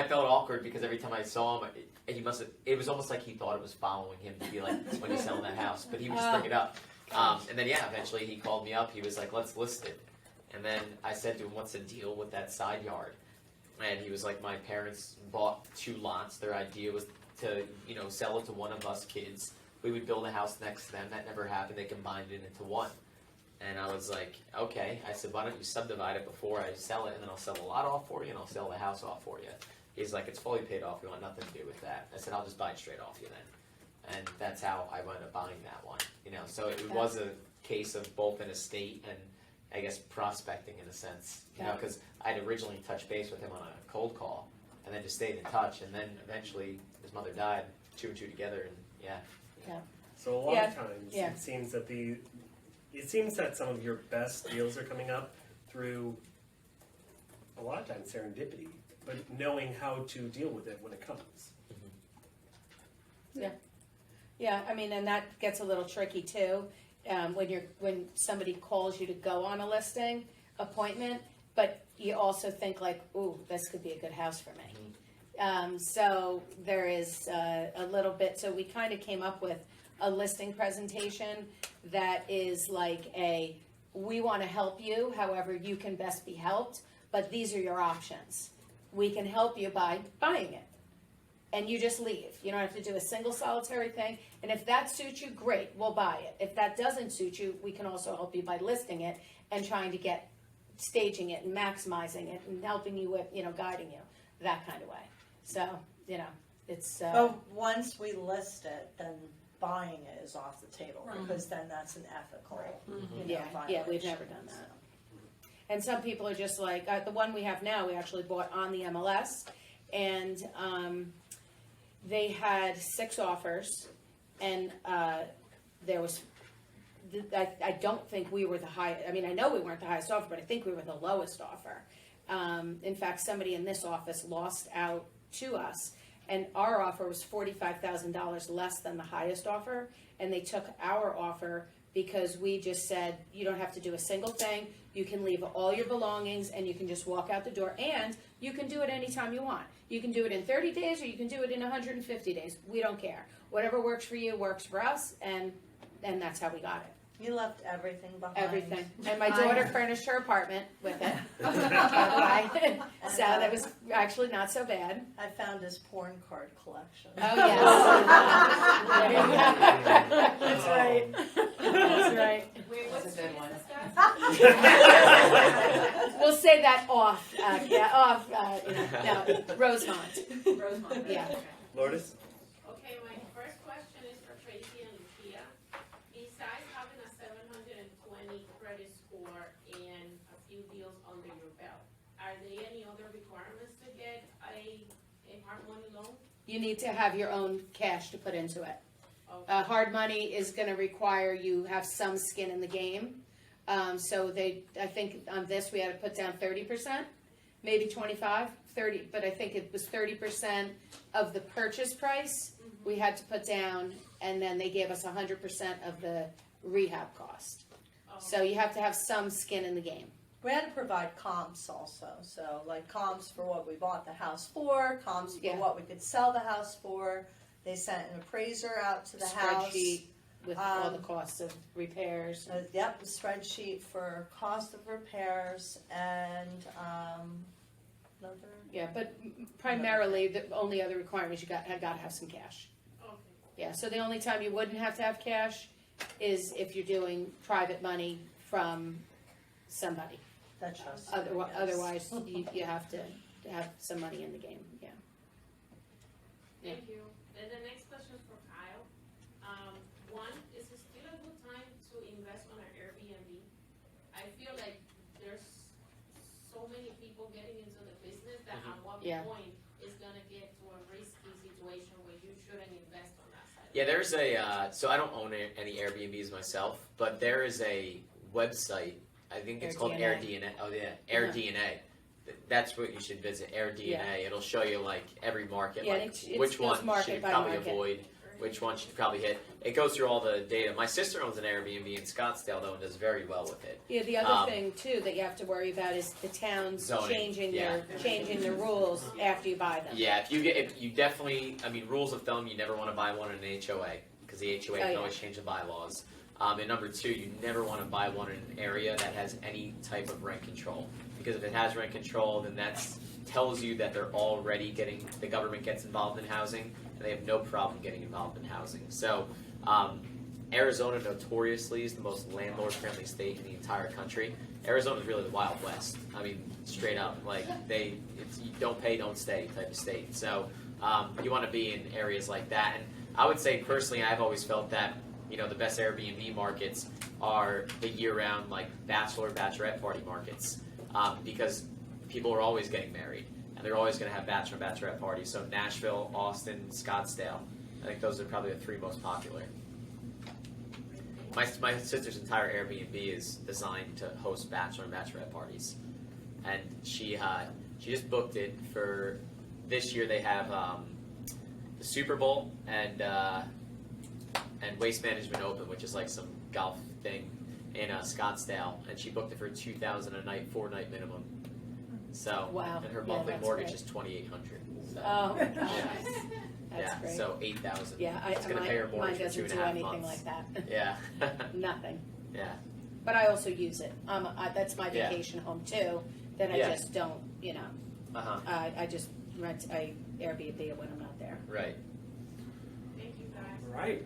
felt awkward because every time I saw him, he must have. It was almost like he thought it was following him to be like, "When you selling that house," but he would just bring it up. And then eventually he called me up. He was like, "Let's list it." And then I said to him, "What's the deal with that side yard?" And he was like, "My parents bought 2 lots. Their idea was to sell it to one of us kids. We would build a house next to them. That never happened. They combined it into one." And I was like, "Okay." I said, "Why don't you subdivide it before I sell it, and then I'll sell the lot off for you, and I'll sell the house off for you." He's like, "It's fully paid off. We want nothing to do with that." I said, "I'll just buy it straight off you then." And that's how I wound up buying that one. So it was a case of both an estate and I guess prospecting in a sense. Because I'd originally touched base with him on a cold call, and then just stayed in touch, and then eventually his mother died, 2 and 2 together, and yeah. So a lot Yeah. of times Yeah. it seems that some of your best deals are coming up through a lot of times serendipity. but knowing how to deal with it when it comes. Yeah, I mean, and that gets a little tricky too, when somebody calls you to go on a listing appointment, but you also think like, ooh, this could be a good house for me. So there is a little bit, so we kind of came up with a listing presentation that is like we want to help you however you can best be helped, but these are your options. We can help you by buying it. And you just leave. You don't have to do a single solitary thing. And if that suits you, great, we'll buy it. If that doesn't suit you, we can also help you by listing it and trying to staging it and maximizing it and helping you with, guiding you, that kind of way. So, it's. But once we list it, then buying it is off the table, because then that's an ethical, Yeah, we've never done that. so. And some people are just like, the one we have now, we actually bought on the MLS, and they had 6 offers, and there was, I don't think we were the highest, I mean, I know we weren't the highest offer, but I think we were the lowest offer. In fact, somebody in this office lost out to us, and our offer was $45,000 less than the highest offer, and they took our offer because we just said, you don't have to do a single thing, you can leave all your belongings, and you can just walk out the door, and you can do it anytime you want. You can do it in 30 days, or you can do it in 150 days. We don't care. Whatever works for you works for us, and that's how we got it. You left everything behind. Everything. And my daughter furnished her apartment with it, by the way. So that was actually not so bad. I found his porn card collection. Oh, yes. That's right. That's right. That's a good one. We'll say that off, Rosemont. Rosemont. Yeah. Lourdes? Okay, my first question is for Tracey and Lucia. Besides having a 720 credit score and a few deals under your belt, are there any other requirements to get a hard money loan? You need to have your own cash to put into it. Okay. Hard money is gonna require you have some skin in the game. So I think on this, we had to put down 30%, maybe 25, 30, but I think it was 30% of the purchase price we had to put down, and then they gave us 100% of the rehab cost. So you have to have some skin in the game. We had to provide comps also, so like comps for what we bought the house for, comps for what we could sell the house for. They sent an appraiser out to the house. Spreadsheet with all the costs of repairs. Yep, a spreadsheet for cost of repairs and another. Yeah, but primarily the only other requirement you got to have some cash. Okay. Yeah, so the only time you wouldn't have to have cash is if you're doing private money from somebody. That's just. Otherwise, you have to have some money in the game. Yeah. Thank you. And the next question is for Kyle. One, is it still a good time to invest on an Airbnb? I feel like there's so many people getting into the business that at one point is gonna get to a risky situation where you shouldn't invest on that side. Yeah, there's so I don't own any Airbnbs myself, but there is a website, I think it's called AirDNA. Oh yeah, AirDNA. That's what you should visit, AirDNA. Yeah. It'll show you like every market, Yeah, like it which goes one market should you by probably market. avoid, which one should you probably hit. It goes through all the data. My sister owns an Airbnb in Scottsdale though and does very well with it. Yeah, the other thing too that you have to worry about is the towns Zoning, changing their rules after you buy them. Yeah, if you definitely, I mean, rules of thumb, you never want to buy one in an HOA because the HOA can always change the bylaws. And number two, you never want to buy one in an area that has any type of rent control. Because if it has rent control, then that tells you that they're already the government gets involved in housing, and they have no problem getting involved in housing. So, Arizona notoriously is the most landlord-friendly state in the entire country. Arizona is really the Wild West. I mean, straight up, like it's you don't pay, don't stay type of state. So, you want to be in areas like that. And I would say personally, I've always felt that the best Airbnb markets are the year-round like bachelorette party markets. Because people are always getting married, and they're always going to have bachelorette parties. So Nashville, Austin, Scottsdale, I think those are probably the 3 most popular. My sister's entire Airbnb is designed to host bachelorette parties, and she She just booked it for this year. They have the Super Bowl and Waste Management Open, which is like some golf thing in Scottsdale, and she booked it for $2,000 a night, 4-night minimum. So, Wow. and her Yeah, monthly that's mortgage great. is $2,800. So, Oh, gosh. yeah. That's Yeah, great. so $8,000. Yeah, It's gonna pay her mine mortgage for doesn't 2.5 do anything months. like that. Yeah, Nothing. yeah, But I also use it. That's my Yeah. vacation home too. That I Yeah. just don't, I just I Airbnb it when I'm not there. right. Thank you guys. All right.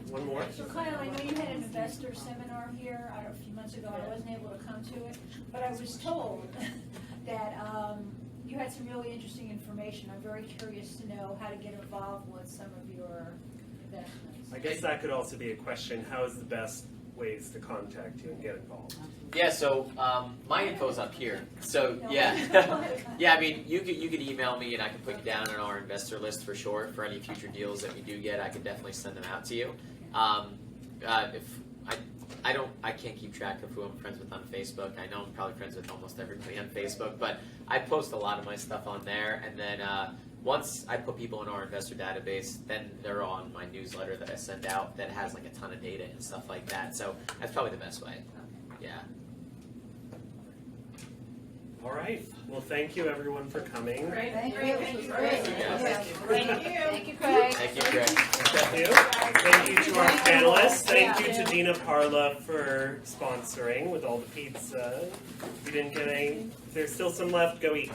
One more. So Kyle, I know you had an investor seminar here a few months ago. I wasn't able to come to it, but I was told that you had some really interesting information. I'm very curious to know how to get involved with some of your investments. I guess that could also be a question. How is the best ways to contact you and get involved? Yeah, so my info's up here. So yeah, yeah. I mean, you could email me and I can put you down on our investor list for sure. For any future deals that we do get, I could definitely send them out to you. If I can't keep track of who I'm friends with on Facebook. I know I'm probably friends with almost everybody on Facebook, but I post a lot of my stuff on there, and then once I put people in our investor database, then they're on my newsletter that I send out that has like a ton of data and stuff like that. So that's probably the best way. Yeah. All right. Well, thank you everyone for coming. Great, Thank great, you. thank you. Thank you, Great. guys. Thank you, Craig. Thank you, Craig. Thank you. Thank you to our panelists. Thank you to Dina Parla for sponsoring with all the pizza. If you didn't get any, if there's still some left, go eat.